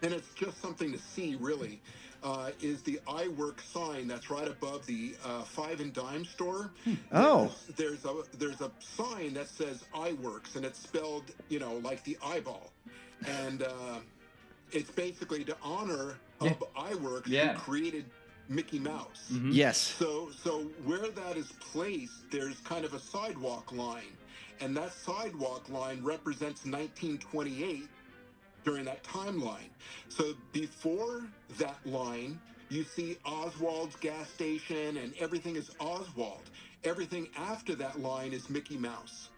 and it's just something to see, really, is the iWork sign that's right above the Five and Dime store. Oh. There's a sign that says iWorks, and it's spelled, like the eyeball. And it's basically to honor iWorks who created Mickey Mouse. Mm-hmm. Yes. So where that is placed, there's kind of a sidewalk line. And that sidewalk line represents 1928 during that timeline. So before that line, you see Oswald's gas station and everything is Oswald. Everything after that line is Mickey Mouse.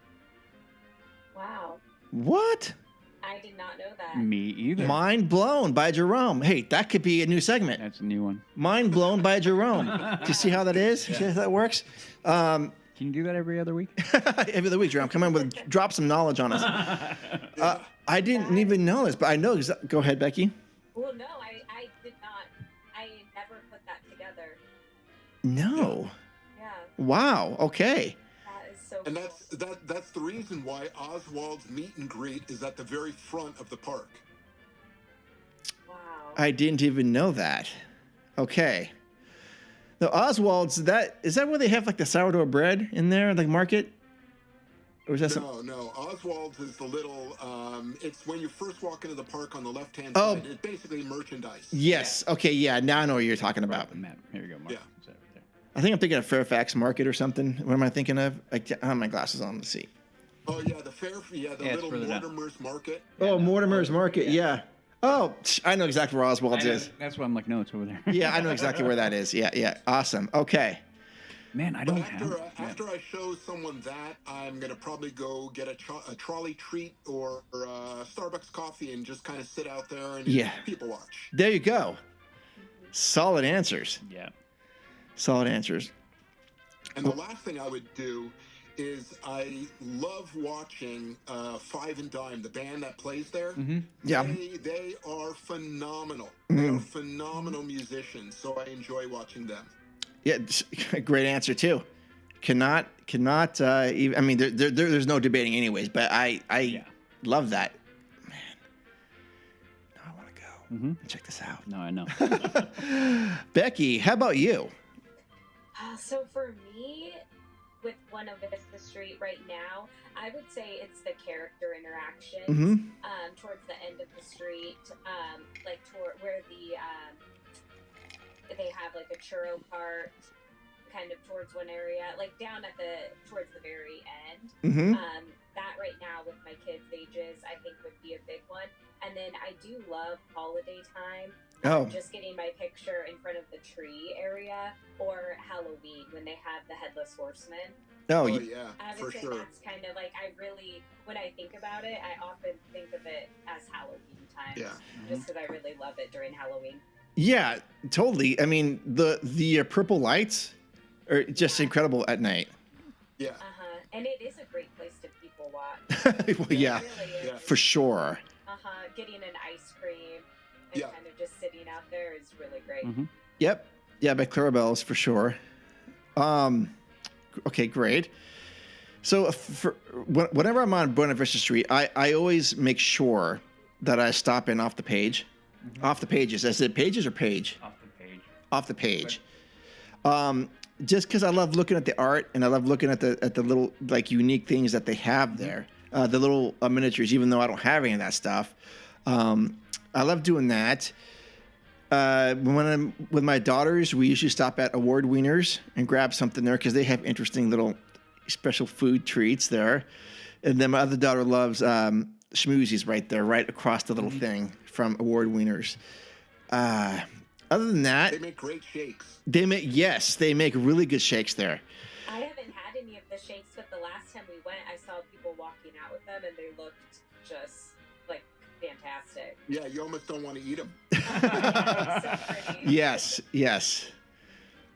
Wow. What? I did not know that. Me either. Mind Blown by Jerome. Hey, that could be a new segment. That's a new one. Mind Blown by Jerome. Do you see how that is? See how that works? Can you do that every other week? Every other week, Jerome. Come on, drop some knowledge on us. I didn't even know this, but I know. Go ahead, Becky. Well, no, I did not. I never put that together. No. Yeah. Wow. Okay. That is so And cool. that's the reason why Oswald's meet and greet is at the very front of the park. Wow. I didn't even know that. Okay. Now, Oswald's, is that where they have like the sourdough bread in there, like market? Or is that No. Oswald's is the little, it's when you first walk into the park on the left-hand Oh. side. It's basically merchandise. Yes. Okay. Yeah. Now I know what you're talking about. Matt, here you go, Mark. Yeah. Is that right there? I think I'm thinking of Fairfax Market or something. What am I thinking of? I don't have my glasses on. Let's see. Oh, yeah, the little further down. Mortimer's Market. Oh, Mortimer's Market. Yeah. Oh, I know exactly where Oswald's is. That's why I'm like, no, it's over there. Yeah, I know exactly where that is. Yeah. Awesome. Okay. Man, I don't have. After I show someone that, I'm going to probably go get a trolley treat or Starbucks coffee and just kind of sit out there and people watch. There you go. Solid answers. Yeah. Solid answers. And the last thing I would do is I love watching Five and Dime, the band that plays there. Mm-hmm. Yeah. They are phenomenal. They are phenomenal musicians, so I enjoy watching them. Yeah, great answer too. Cannot. Even, I mean, there's no debating, anyways. But I love that. Man, now I want to go check this out. No, I know. Becky, how about you? So for me, with Buena Vista Street right now, I would say it's the character interactions towards the end of the street, like toward where they have like a churro cart, kind of towards one area, like down at towards the very end. That right now with my kids' ages, I think would be a big one. And then I do love holiday time. Just getting my picture in front of the tree area, or Halloween when they have the Headless Horseman. Oh yeah, I for would say sure. that's kind of like, I really, when I think about it, I often think of it as Halloween time. Yeah. Just because I really love it during Halloween. Yeah, totally. I mean, the purple lights are just incredible at night. Yeah. And it is a great place to people watch. Well, yeah, Really is. for sure. Getting an ice cream and kind of just sitting out there is really great. Yep. Yeah, by Clarabelle's for sure. Okay, great. So whenever I'm on Buena Vista Street, I always make sure that I stop in off the page. Off the pages. Is it pages or page? Off the page. Off the page. Just because I love looking at the art and I love looking at the little like unique things that they have there. The little miniatures, even though I don't have any of that stuff. I love doing that. When I'm with my daughters, we usually stop at Award Wieners and grab something there because they have interesting little special food treats there. And then my other daughter loves schmoozies right there, right across the little thing from Award Wieners. Other than that, they make great shakes. They make really good shakes there. I haven't had any of the shakes, but the last time we went, I saw people walking out with them, and they looked just like fantastic. Yeah, you almost don't want to eat them. So pretty. Yes.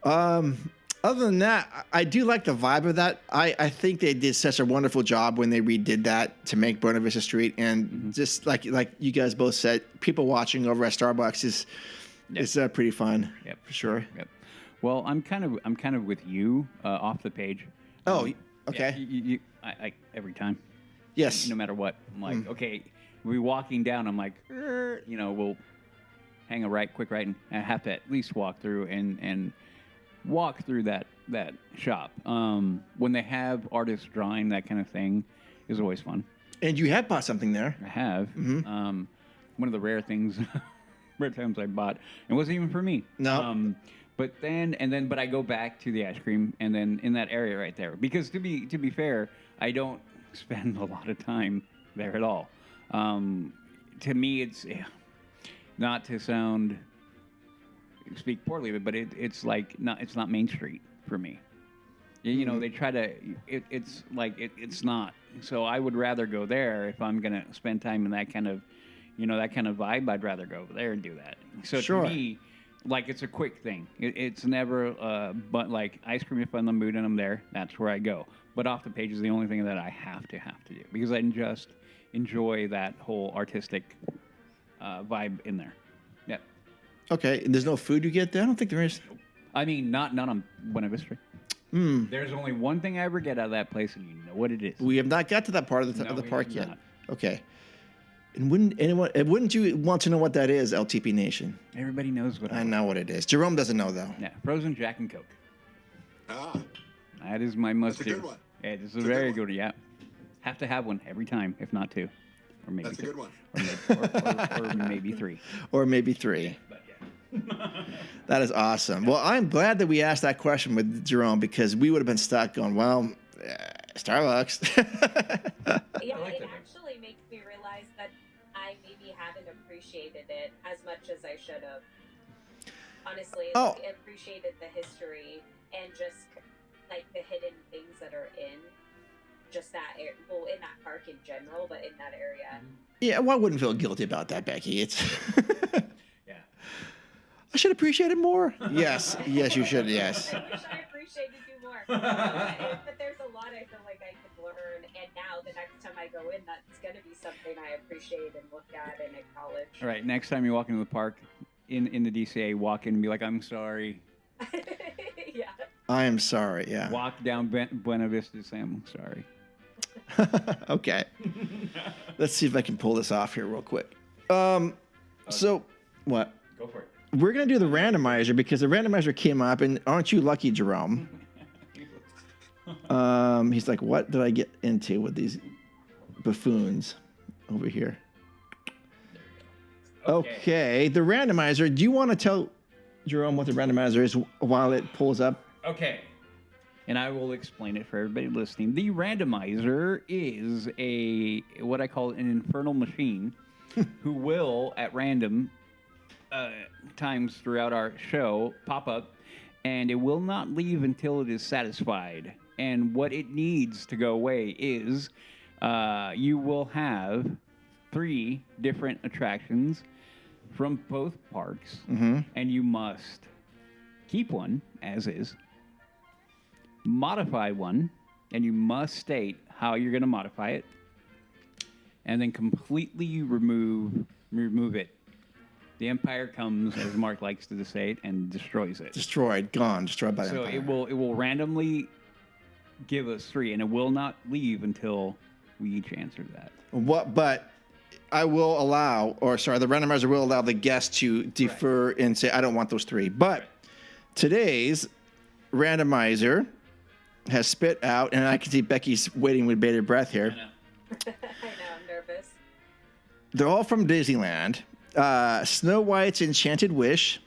Other than that, I do like the vibe of that. I think they did such a wonderful job when they redid that to make Buena Vista Street, and just like you guys both said, people watching over at Starbucks is pretty fun. Yep, for sure. Yep. Well, I'm kind of with you off the page. Oh, okay. Yeah, I every time. Yes. No matter what, I'm like, okay, we're walking down. I'm like, we'll hang a quick right, and I have to at least walk through and walk through that shop. When they have artists drawing, that kind of thing is always fun. And you have bought something there. I have. One of the rare times I bought. It wasn't even for me. No. But I go back to the ice cream, and then in that area right there, because to be fair, I don't spend a lot of time there at all. To me, it's not to speak poorly of it, but it's not Main Street for me. You know, they try to. It's not. So I would rather go there if I'm gonna spend time in that kind of, that kind of vibe. I'd rather go over there and do that. So Sure. to me, like, it's a quick thing. It's never. But like ice cream, if I'm in the mood and I'm there, that's where I go. But off the page is the only thing that I have to do because I just enjoy that whole artistic vibe in there. Yeah. Okay, and there's no food you get there? I don't think there is. I mean, not on Buena Vista. There's only one thing I ever get out of that place, and you know what it is. We have not got to that part of the No, park we yet. have not. Okay. And wouldn't you want to know what that is, LTP Nation? Everybody knows what I know what it is. Jerome doesn't know, though. Yeah, frozen Jack and Coke. Ah, That is my must-do. that's a good one. Yeah, it's a very good one. Yeah, have to have one every time, if not two, or maybe That's a good one. or maybe three. Or maybe three. But yeah. That is awesome. Well, I'm glad that we asked that question with Jerome because we would have been stuck going, Starbucks. Yeah, it actually makes me realize that I maybe haven't appreciated it as much as I should have. Honestly, appreciated the history and just like the hidden things that are in just that in that park in general, but in that area. Yeah, well, I wouldn't feel guilty about that, Becky. It's Yeah. I should appreciate it more. Yes, you should. Yes. I wish I appreciated you more. But there's a lot I feel like I could learn, and now the next time I go in, that's going to be something I appreciate and look at and acknowledge. All right, next time you walk into the park in the DCA, walk in and be like, "I'm sorry." Yeah. I am sorry. Yeah. Walk down Buena Vista, Sam. Sorry. Okay. Let's see if I can pull this off here real quick. So what? Go for it. We're gonna do the randomizer because the randomizer came up, and aren't you lucky, Jerome? He's like, what did I get into with these buffoons over here? Okay, the randomizer. Do you want to tell Jerome what the randomizer is while it pulls up? Okay. And I will explain it for everybody listening. The randomizer is what I call an infernal machine who will, at random times throughout our show, pop up, and it will not leave until it is satisfied. And what it needs to go away is you will have 3 different attractions from both parks, and you must keep one as is, modify one, and you must state how you're going to modify it, and then completely remove it. The Empire comes, as Mark likes to say it, and destroys it. Destroyed by the Empire. So it will randomly give us 3, and it will not leave until we each answer that. But I will allow, the randomizer will allow the guest to defer and say, I don't want those 3. But today's randomizer has spit out, and I can see Becky's waiting with bated breath here. I know, I'm nervous. They're all from Disneyland. Snow White's Enchanted Wish,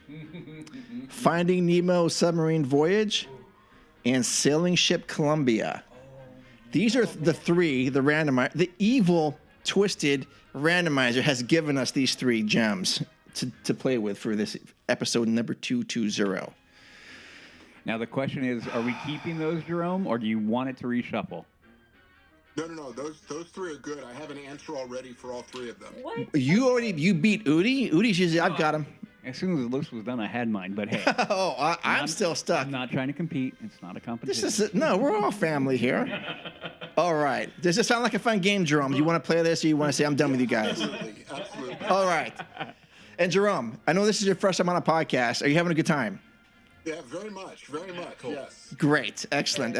Finding Nemo Submarine Voyage, and Sailing Ship Columbia. These are the 3, the randomizer. The evil, twisted randomizer has given us these 3 gems to play with for this episode number 220. Now, the question is, are we keeping those, Jerome, or do you want it to reshuffle? No. Those 3 are good. I have an answer already for all 3 of them. What? You beat Udi? Udi's usually, I've got him. As soon as the list was done, I had mine, but hey. I'm still stuck. I'm not trying to compete. It's not a competition. We're all family here. All right. Does this sound like a fun game, Jerome? Do you want to play this, or you want to say, I'm done with you guys? Absolutely. All right. And Jerome, I know this is your first time on a podcast. Are you having a good time? Yeah, very much. Cool. Yes. Great. Excellent.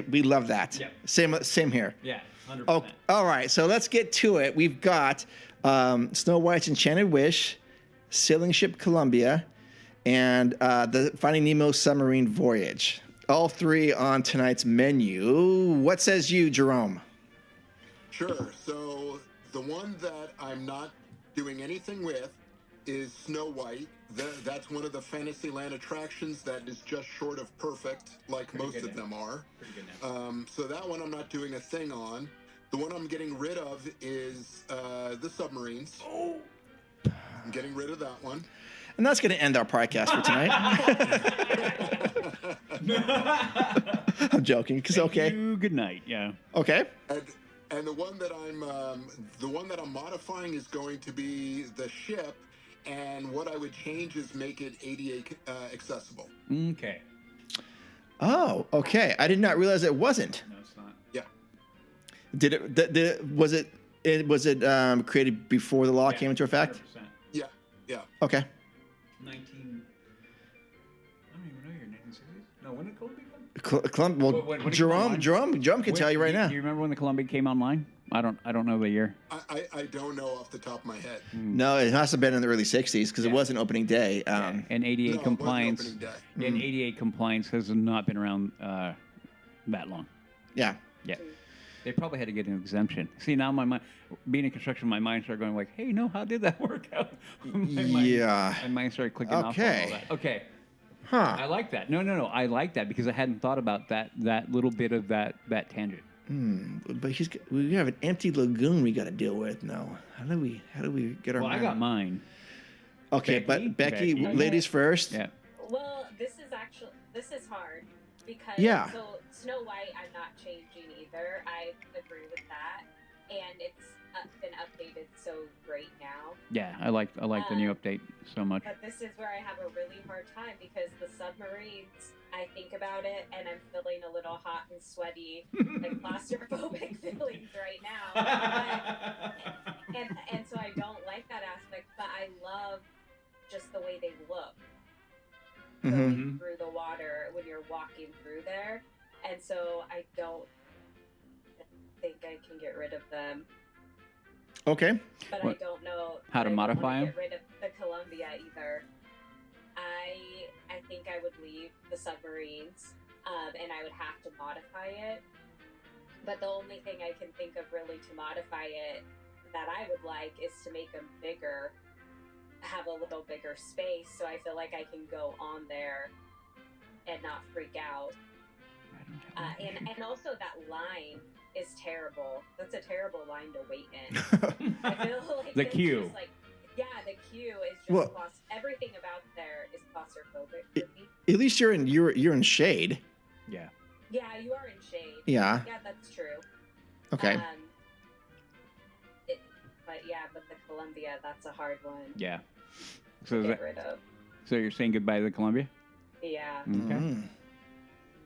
We love that. Yep. Same here. Yeah, 100%. Oh, all right. So let's get to it. We've got Snow White's Enchanted Wish, Sailing Ship Columbia, and the Finding Nemo Submarine Voyage. All 3 on tonight's menu. What says you, Jerome? Sure. So the one that I'm not doing anything with is Snow White. That's one of the Fantasyland attractions that is just short of perfect, like most of them are. So that one I'm not doing a thing on. The one I'm getting rid of is the submarines. Oh. I'm getting rid of that one. And that's going to end our podcast for tonight. I'm joking. Good night. Yeah. Okay. And the one that I'm modifying is going to be the ship. And what I would change is make it ADA accessible. Okay. Oh, okay. I did not realize it wasn't. No, it's not. Yeah. Was it created before the law came into effect? 100%. Yeah. Okay. 19. I don't even know your 1960s. No, when did Columbia come? Well, Jerome can tell you right now. Do you remember when the Columbia came online? I don't know the year. I don't know off the top of my head. No, it must have been in the early 60s because it wasn't opening day. And ADA compliance. And ADA compliance has not been around that long. Yeah. Yeah. They probably had to get an exemption. See, now my mind, being in construction, my mind started going like, "Hey, no, how did that work out?" My mind started clicking off on all that. Okay. Huh. I like that. No. I like that because I hadn't thought about that little bit of that tangent. But we have an empty lagoon we got to deal with now. How do we get our? Well, I got mine. Okay, but Becky, ladies first. Yeah. Well, this is hard because so Snow White I'm not changing either. I agree with that, and it's been updated so great now. Yeah, I like the new update so much. But this is where I have a really hard time because the submarines, I think about it and I'm feeling a little hot and sweaty, like claustrophobic feelings right now. And so I don't like that aspect, but I love just the way they look going through the water. water when you're walking through there, and so I don't think I can get rid of them. Okay. But I don't know how to modify them. Get rid of the Columbia either. I think I would leave the submarines, and I would have to modify it. But the only thing I can think of really to modify it that I would like is to make them bigger, have a little bigger space, so I feel like I can go on there and not freak out. And also that line is terrible. That's a terrible line to wait in. I feel like the queue. The queue is just everything about there is claustrophobic for me. At least you're in shade. Yeah. Yeah, you are in shade. Yeah. Yeah, that's true. Okay. But the Columbia, that's a hard one. Yeah. So to get rid of. So you're saying goodbye to the Columbia? Yeah. Okay.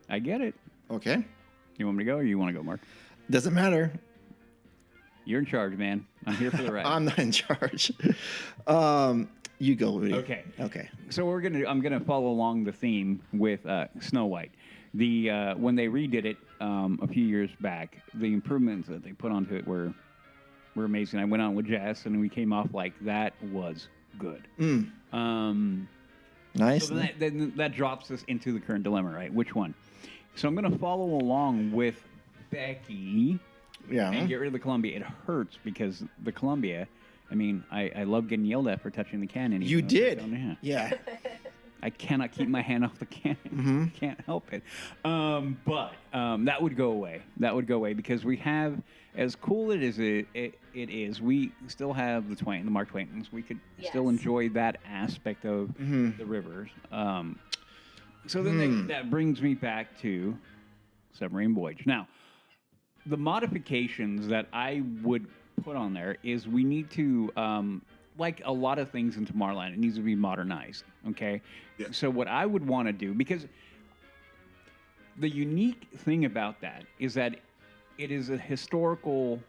I get it. Okay. You want me to go or you want to go, Mark? Doesn't matter. You're in charge, man. I'm here for the ride. I'm not in charge. You go, Woody. Okay. Okay. So I'm gonna follow along the theme with Snow White. When they redid it a few years back, the improvements that they put onto it were amazing. I went on with Jess and we came off like that was good. Nice. So that drops us into the current dilemma, right? Which one? So I'm going to follow along with Becky and get rid of the Columbia. It hurts because the Columbia, I mean, I love getting yelled at for touching the cannon. You did. Yeah. I cannot keep my hand off the cannon. Can't help it. But that would go away. That would go away because we have, as cool it is, we still have the Mark Twains. We could still enjoy that aspect of the rivers. So then that brings me back to Submarine Voyage. Now, the modifications that I would put on there is we need to, like a lot of things in Tomorrowland, it needs to be modernized, okay? Yeah. So what I would want to do, because the unique thing about that is that it is a historical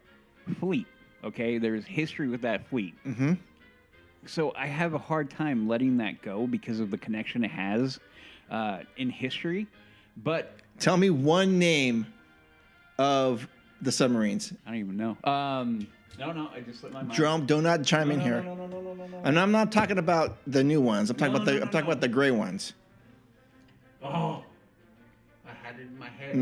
fleet, okay? There's history with that fleet. So I have a hard time letting that go because of the connection it has in history. But tell me one name of the submarines. I don't even know. No, I just slipped my mind. Jerome, do not chime in here. No. And I'm not talking about the new ones. I'm talking about the gray ones. Oh, I had it in my head.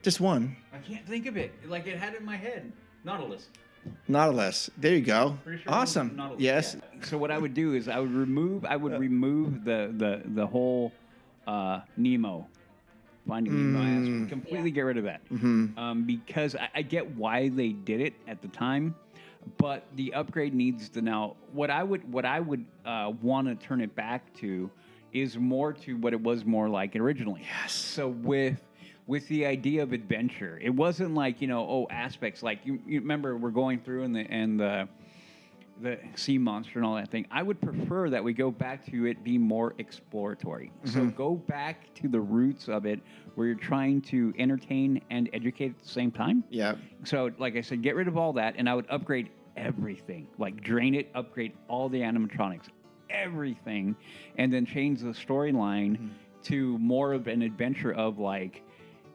Just one. I can't think of it. Like it had it in my head. Nautilus. There you go. Sure awesome. Nautilus. Yes. Yeah. So what I would do is I would remove the whole Nemo. Finding Nemo. Completely get rid of that. Because I get why they did it at the time, but the upgrade needs to now. What I would want to turn it back to is more to what it was more like originally. Yes. So with the idea of adventure, it wasn't like aspects like you remember we're going through and the sea monster and all that thing. I would prefer that we go back to it be more exploratory. So go back to the roots of it where you're trying to entertain and educate at the same time. Yeah. So like I said, get rid of all that and I would upgrade everything. Like drain it, upgrade all the animatronics, everything, and then change the storyline to more of an adventure of like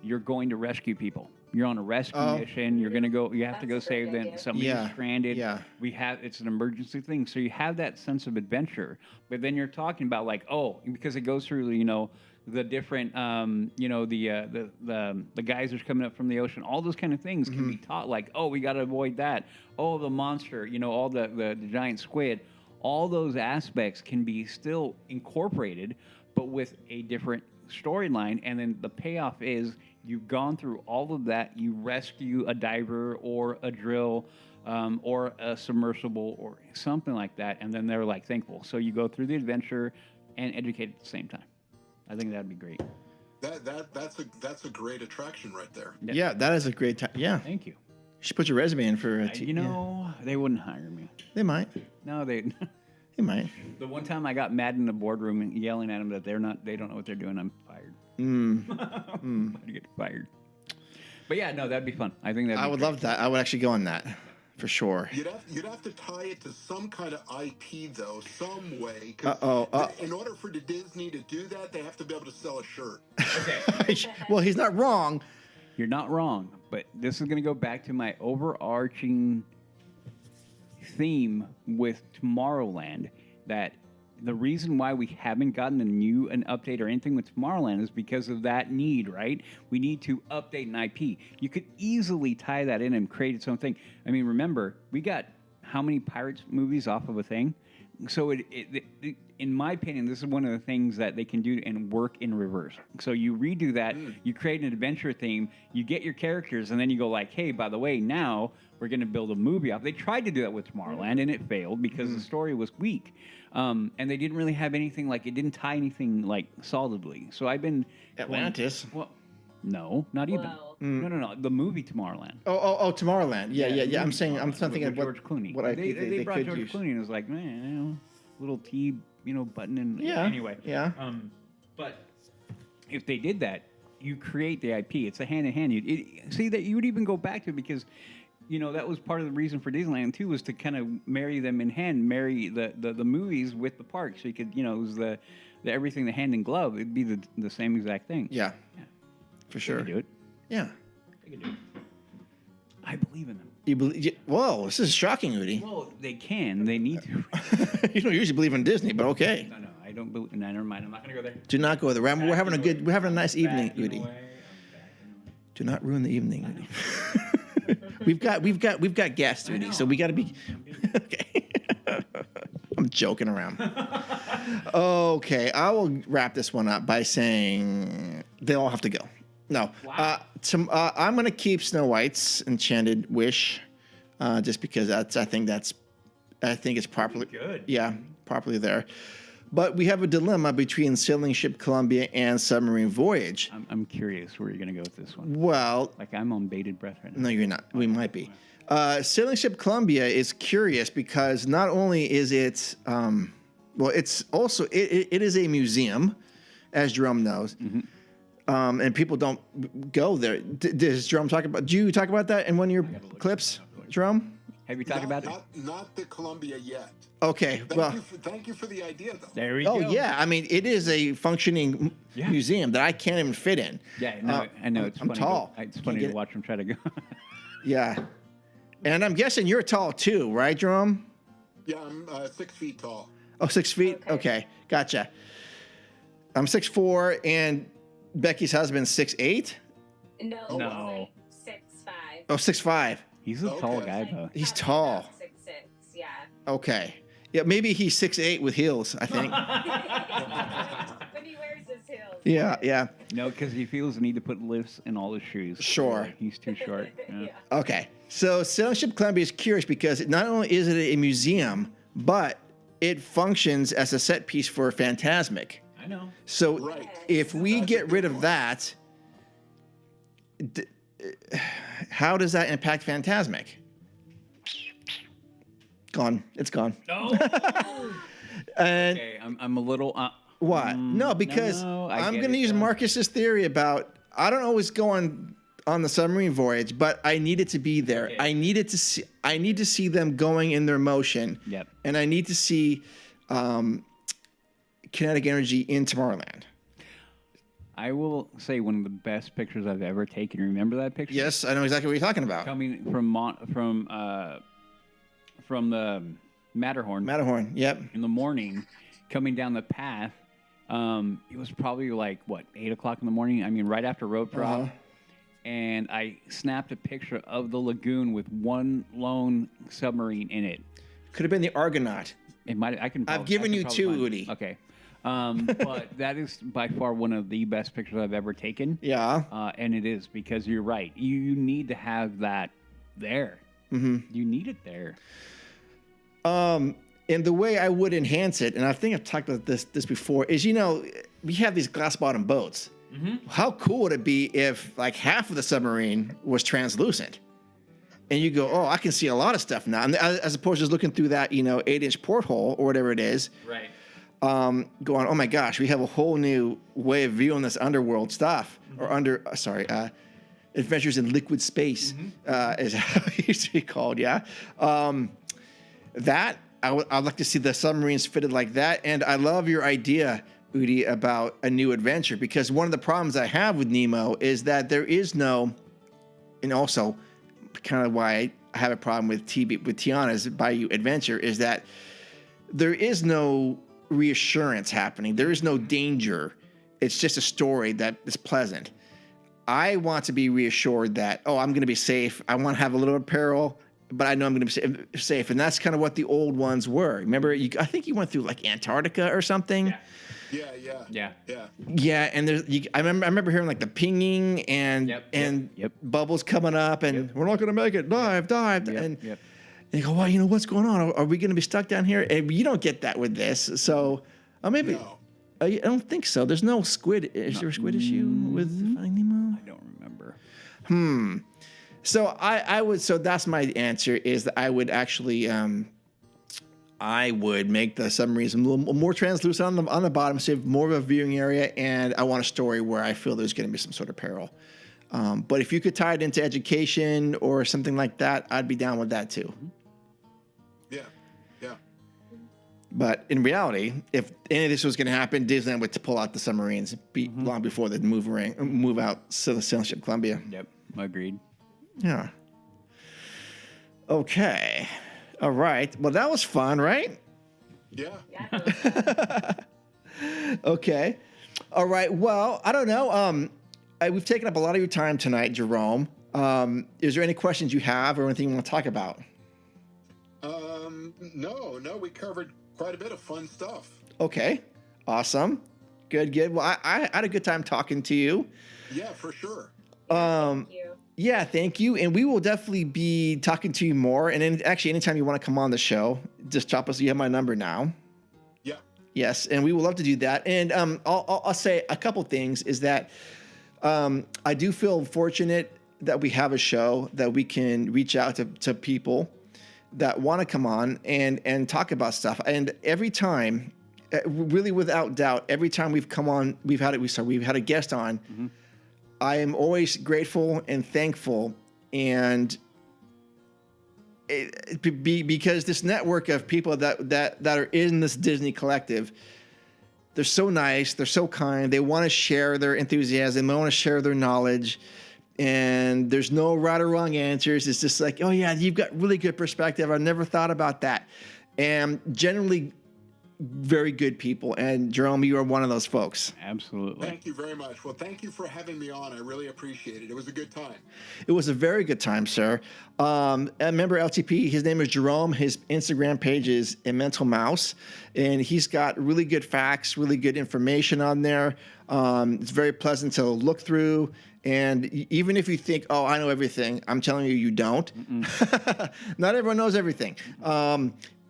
you're going to rescue people. You're on a rescue mission. You're going to go. You have to go save them. Somebody's stranded. Yeah. It's an emergency thing. So you have that sense of adventure. But then you're talking about like, because it goes through, the different, the geysers coming up from the ocean. All those kind of things can be taught. Like, we got to avoid that. Oh, the monster. All the giant squid. All those aspects can be still incorporated, but with a different storyline. And then the payoff is. You've gone through all of that. You rescue a diver or a drill or a submersible or something like that, and then they're like thankful. So you go through the adventure and educate at the same time. I think that'd be great. That's a great attraction right there. Yeah, that is a great time. Yeah. Thank you. You should put your resume in for they wouldn't hire me. They might. No, they might. The one time I got mad in the boardroom and yelling at them that they don't know what they're doing, I'm fired. I'd get fired. But yeah, no, that'd be fun. I think I would love that. I would actually go on that. for sure. You'd have to tie it to some kind of IP though, some way. 'Cause in order for the Disney to do that, they have to be able to sell a shirt. Okay. Well, he's not wrong. You're not wrong, but this is going to go back to my overarching theme with Tomorrowland, that the reason why we haven't gotten an update or anything with Tomorrowland is because of that need, right? We need to update an IP. You could easily tie that in and create its own thing. I mean, remember, we got how many Pirates movies off of a thing? So in my opinion, this is one of the things that they can do and work in reverse. So you redo that, you create an adventure theme, you get your characters, and then you go like, hey, by the way, now we're going to build a movie off. They tried to do that with Tomorrowland, and it failed because the story was weak. And they didn't really have anything, like, it didn't tie anything, like, solidly. So I've been... Atlantis. Well, no, not even. Well, No. The movie Tomorrowland. Oh, Tomorrowland. Yeah. I'm thinking With George Clooney. What IP they brought could George use. Clooney and it was like, man, little T, button and Yeah. Anyway. Yeah. But if they did that, you create the IP. It's a hand in hand. See that you would even go back to it because, that was part of the reason for Disneyland too, was to kind of marry them in hand, marry the movies with the park, so you could, it was the everything, the hand in glove. It'd be the same exact thing. Yeah. For sure. They could do it. Yeah. They could do it. I believe in them. You believe? Whoa, this is shocking, Udi. Well, they can. They need to. You don't usually believe in Disney, but okay. No, I don't believe. No, never mind. I'm not going to go there. Do not go there. We're having a nice evening, Udi. Do not ruin the evening, Udi. we've got guests, Udi, so we got to be okay. I'm joking around. Okay, I will wrap this one up by saying they all have to go. No, Wow. I'm going to keep Snow White's Enchanted Wish, just because I think it's properly good. Yeah, properly there. But we have a dilemma between Sailing Ship Columbia and Submarine Voyage. I'm curious where you're going to go with this one. Well, Like I'm on bated breath right now. no, you're not. We might be. Sailing Ship Columbia is curious because not only is it, it's also it is a museum, as Jerome knows, and people don't go there. Does Jerome talk about? Do you talk about that in one of your clips, Jerome? Have you talked about it? Not the Columbia yet. Okay, Thank you for the idea, though. There we go. Oh yeah, I mean it is a functioning museum that I can't even fit in. Yeah, no, I know. It's I'm funny. tall. It's Can't funny get to it. watch them try to go. Yeah, and I'm guessing you're tall too, right, Jerome? Yeah, I'm 6 feet tall. Oh, 6 feet. Okay, gotcha. I'm 6'4", and Becky's husband's 6'8". No. No. 6'5". Oh, 6'5". He's a tall Okay. guy, though. He's Probably tall. about 6'6", yeah. Okay. Yeah, maybe he's 6'8" with heels, I think. When he wears his heels. Yeah. No, because he feels the need to put lifts in all his shoes. Sure. He's too short. Yeah. Yeah. Okay. So Sailing Ship Columbia is curious because not only is it a museum, but it functions as a set piece for Fantasmic. I know. So Right. if we That's a get good rid of point. that, how does that impact Fantasmic? Gone. It's gone. No. And Okay, I'm a little. what? No, because no, I I'm get going to it, use though. Marcus's theory about I don't always go on the submarine voyage, but I need it to be there. Okay. I need to see them going in their motion. Yep. And I need to see kinetic energy in Tomorrowland. I will say one of the best pictures I've ever taken. Remember that picture? Yes, I know exactly what you're talking about. Coming from the Matterhorn. Matterhorn. Yep. In the morning, coming down the path. It was probably like 8 o'clock in the morning. I mean, right after road prop. Uh-huh. And I snapped a picture of the lagoon with one lone submarine in it. Could have been the Argonaut. It might. I've given you two, Woody. Udi. Okay. But that is by far one of the best pictures I've ever taken. Yeah. And it is because you're right. You need to have that there. Mm-hmm. You need it there. And the way I would enhance it, and I think I've talked about this before, is we have these glass bottom boats. Mm-hmm. How cool would it be if like half of the submarine was translucent? And you go, oh, I can see a lot of stuff now. And as opposed to just looking through that, 8-inch porthole or whatever it is. Right. Going, oh my gosh, we have a whole new way of viewing this underworld stuff. Or Adventures in Liquid Space, is how it used to be called. Yeah, that I'd like to see the submarines fitted like that. And I love your idea, Udi, about a new adventure, because one of the problems I have with Nemo is that there is no, and also kind of why I have a problem with Tiana's Bayou Adventure is that there is no reassurance happening. There is no danger. It's just a story that is pleasant. I want to be reassured that, I'm going to be safe. I want to have a little peril, but I know I'm going to be safe. And that's kind of what the old ones were. Remember, I think you went through like Antarctica or something. Yeah. Yeah, and I remember hearing like the pinging and bubbles coming up, and we're not going to make it. Dive, and you go, well, what's going on? Are we going to be stuck down here? And you don't get that with this, so maybe. No. I don't think so. There's no squid. Is there a squid issue with Finding Nemo? I don't remember. So I would. So that's my answer. Is that I would actually. I would make the submarines a little more translucent on the bottom, so you have more of a viewing area, and I want a story where I feel there's going to be some sort of peril. But if you could tie it into education or something like that, I'd be down with that too. Yeah. But in reality, if any of this was going to happen, Disneyland would pull out the submarines long before they'd move out to the Sail Ship Columbia. Yep, agreed. Yeah. Okay. All right. Well, that was fun, right? Yeah. Okay. All right. Well, I don't know. We've taken up a lot of your time tonight, Jerome. Is there any questions you have or anything you want to talk about? No. We covered quite a bit of fun stuff. Okay. Awesome. Good. Well, I had a good time talking to you. Yeah, for sure. Thank you. Yeah, thank you. And we will definitely be talking to you more. And then actually, anytime you want to come on the show, just drop us. You have my number now. Yeah. Yes, and we would love to do that. And I'll say a couple things is that I do feel fortunate that we have a show that we can reach out to people that want to come on and talk about stuff. And every time, really without doubt, every time we've come on, we've had a guest on. Mm-hmm. I am always grateful and thankful, and because this network of people that are in this Disney collective, they're so nice, they're so kind, they want to share their enthusiasm, they want to share their knowledge, and there's no right or wrong answers. It's just like, oh yeah, you've got really good perspective. I never thought about that, and generally very good people. And Jerome, you are one of those folks. Absolutely. Thank you very much. Well, thank you for having me on. I really appreciate it. It was a good time. It was a very good time, sir. A member LTP, his name is Jerome. His Instagram page is A Mental Mouse, and he's got really good facts, really good information on there. It's very pleasant to look through. And even if you think, oh, I know everything, I'm telling you, you don't. Not everyone knows everything.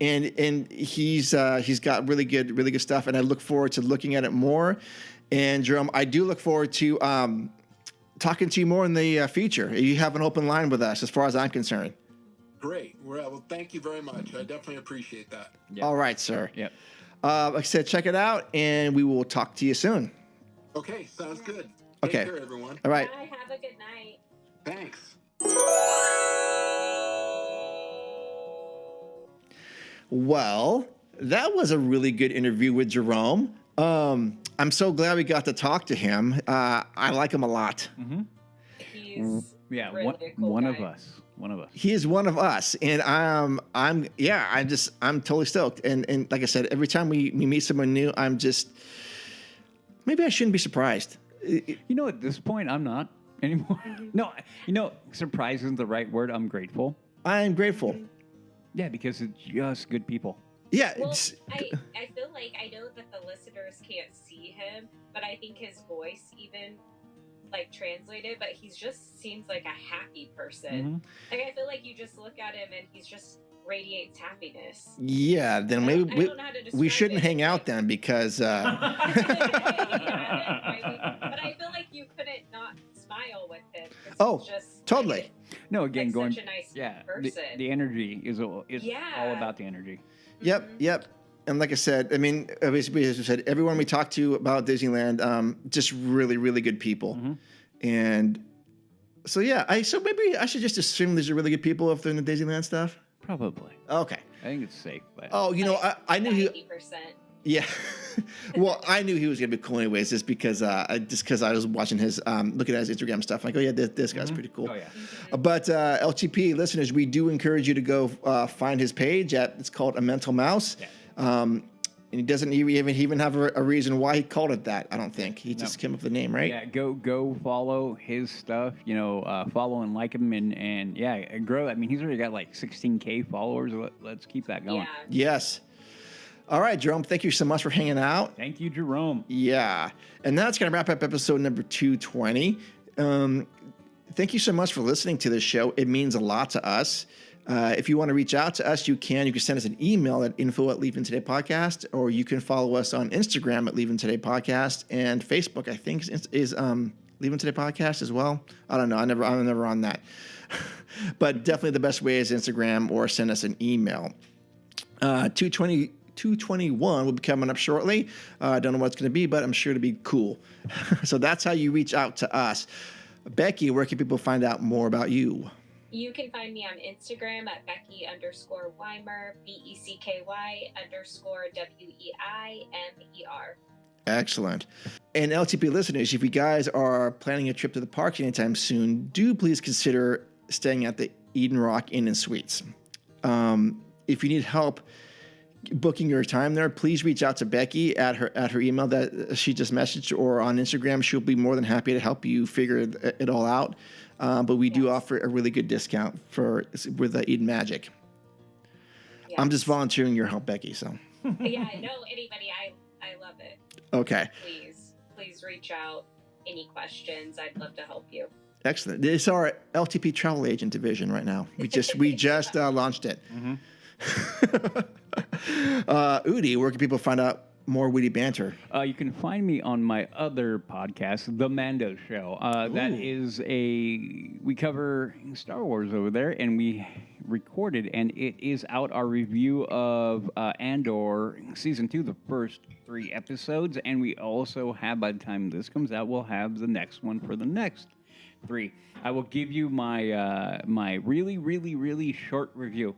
And he's got really good stuff, and I look forward to looking at it more. And Jerome, I do look forward to talking to you more in the future. You have an open line with us, as far as I'm concerned. Great. Well, thank you very much. I definitely appreciate that. Yep. All right, sir. Yep. Like I said, check it out, and we will talk to you soon. Okay, sounds good. Okay. Take care, everyone. All right. Bye. Have a good night. Thanks. Well, that was a really good interview with Jerome. I'm so glad we got to talk to him. I like him a lot. Mm-hmm. He's really cool one guy. of us. One of us. He is one of us, and I'm totally stoked. And like I said, every time we meet someone new, I'm just maybe I shouldn't be surprised. At this point, I'm not anymore. No, surprise isn't the right word. I'm grateful. I'm grateful. Yeah, because it's just good people. Yeah. Well, I feel like I know that the listeners can't see him, but I think his voice even translated, but he just seems like a happy person. Mm-hmm. I feel like you just look at him and he's just radiates happiness. Yeah, then maybe we shouldn't hang out then because. But I feel like you couldn't not smile with him. Oh, just, totally. No, again, going. Such a nice person. The energy is all about the energy. Yep. And like I said, I mean, basically, as I said, everyone we talked to about Disneyland, just really, really good people. Mm-hmm. And So yeah, so maybe I should just assume these are really good people if they're in the Disneyland stuff. Probably. Okay. I think it's safe. But Oh, I knew he. 90%. Yeah. Well, I knew he was gonna be cool anyways, just because I was watching his looking at his Instagram stuff. Like, oh yeah, this guy's pretty cool. Oh yeah. But LTP listeners, we do encourage you to go find his page it's called A Mental Mouse. Yeah. And he doesn't even have a reason why he called it that. I don't think he just came up with the name, right? Yeah, go follow his stuff. Follow and like him, and yeah, grow. I mean, he's already got like 16K followers. Let's keep that going. Yeah. Yes. All right, Jerome. Thank you so much for hanging out. Thank you, Jerome. Yeah, and that's gonna wrap up episode number 220. Thank you so much for listening to this show. It means a lot to us. If you want to reach out to us, you can. You can send us an email at info@Leaving Today Podcast, or you can follow us on Instagram at Leaving Today Podcast, and Facebook, I think, is Leaving Today Podcast as well. I don't know. I'm never on that. But definitely the best way is Instagram or send us an email. 221 will be coming up shortly. I don't know what it's going to be, but I'm sure it'll be cool. So that's how you reach out to us. Becky, where can people find out more about you? You can find me on Instagram at Becky_Weimer, BECKY_WEIMER. Excellent. And LTP listeners, if you guys are planning a trip to the parks anytime soon, do please consider staying at the Eden Rock Inn and Suites. If you need help booking your time there, please reach out to Becky at her email that she just messaged, or on Instagram. She'll be more than happy to help you figure it all out. But we do offer a really good discount with Eden Magic. Yes. I'm just volunteering your help, Becky. So. Yeah, no, anybody, I love it. Okay. Please reach out. Any questions? I'd love to help you. Excellent. This is our LTP travel agent division right now. We just launched it. Mm-hmm. Udi, where can people find out more witty banter? You can find me on my other podcast, The Mando Show. That is we cover Star Wars over there, and we recorded, and it is out, our review of Andor Season 2, the first 3 episodes, and we also have, by the time this comes out, we'll have the next one for the next 3. I will give you my my really, really, really short review.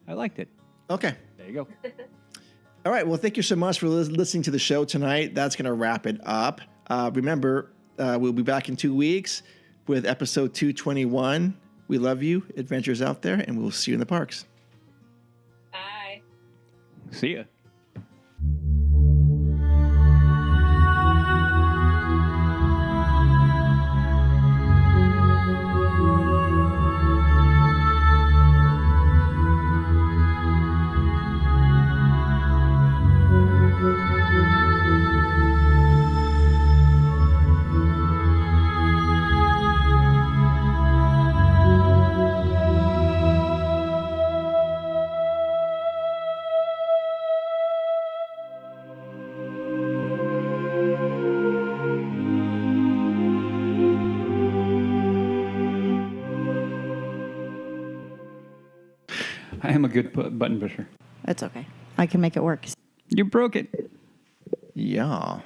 I liked it. Okay. There you go. All right. Well, thank you so much for listening to the show tonight. That's going to wrap it up. Remember, we'll be back in 2 weeks with episode 221. We love you, adventurers out there, and we'll see you in the parks. Bye. See ya. I am a good button pusher. It's okay. I can make it work. You broke it. Yeah.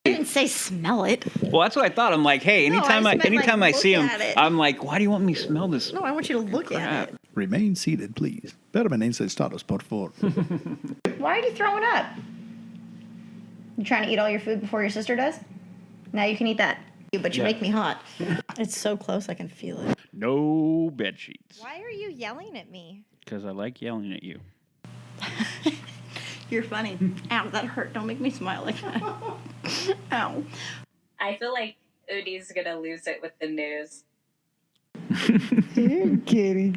I didn't say smell it. Well, that's what I thought. I'm like, hey, anytime I see him, at it. I'm like, why do you want me to smell this? No, I want you to look at it. Remain seated, please. Permanense status, por favor. Why are you throwing up? You trying to eat all your food before your sister does? Now you can eat that. But you make me hot. It's so close, I can feel it. No bed sheets. Why are you yelling at me? Because I like yelling at you. You're funny. Ow, that hurt. Don't make me smile like that. Ow. I feel like Udi's going to lose it with the news. Kitty. It's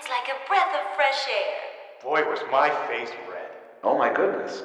like a breath of fresh air. Boy, was my face red. Oh my goodness.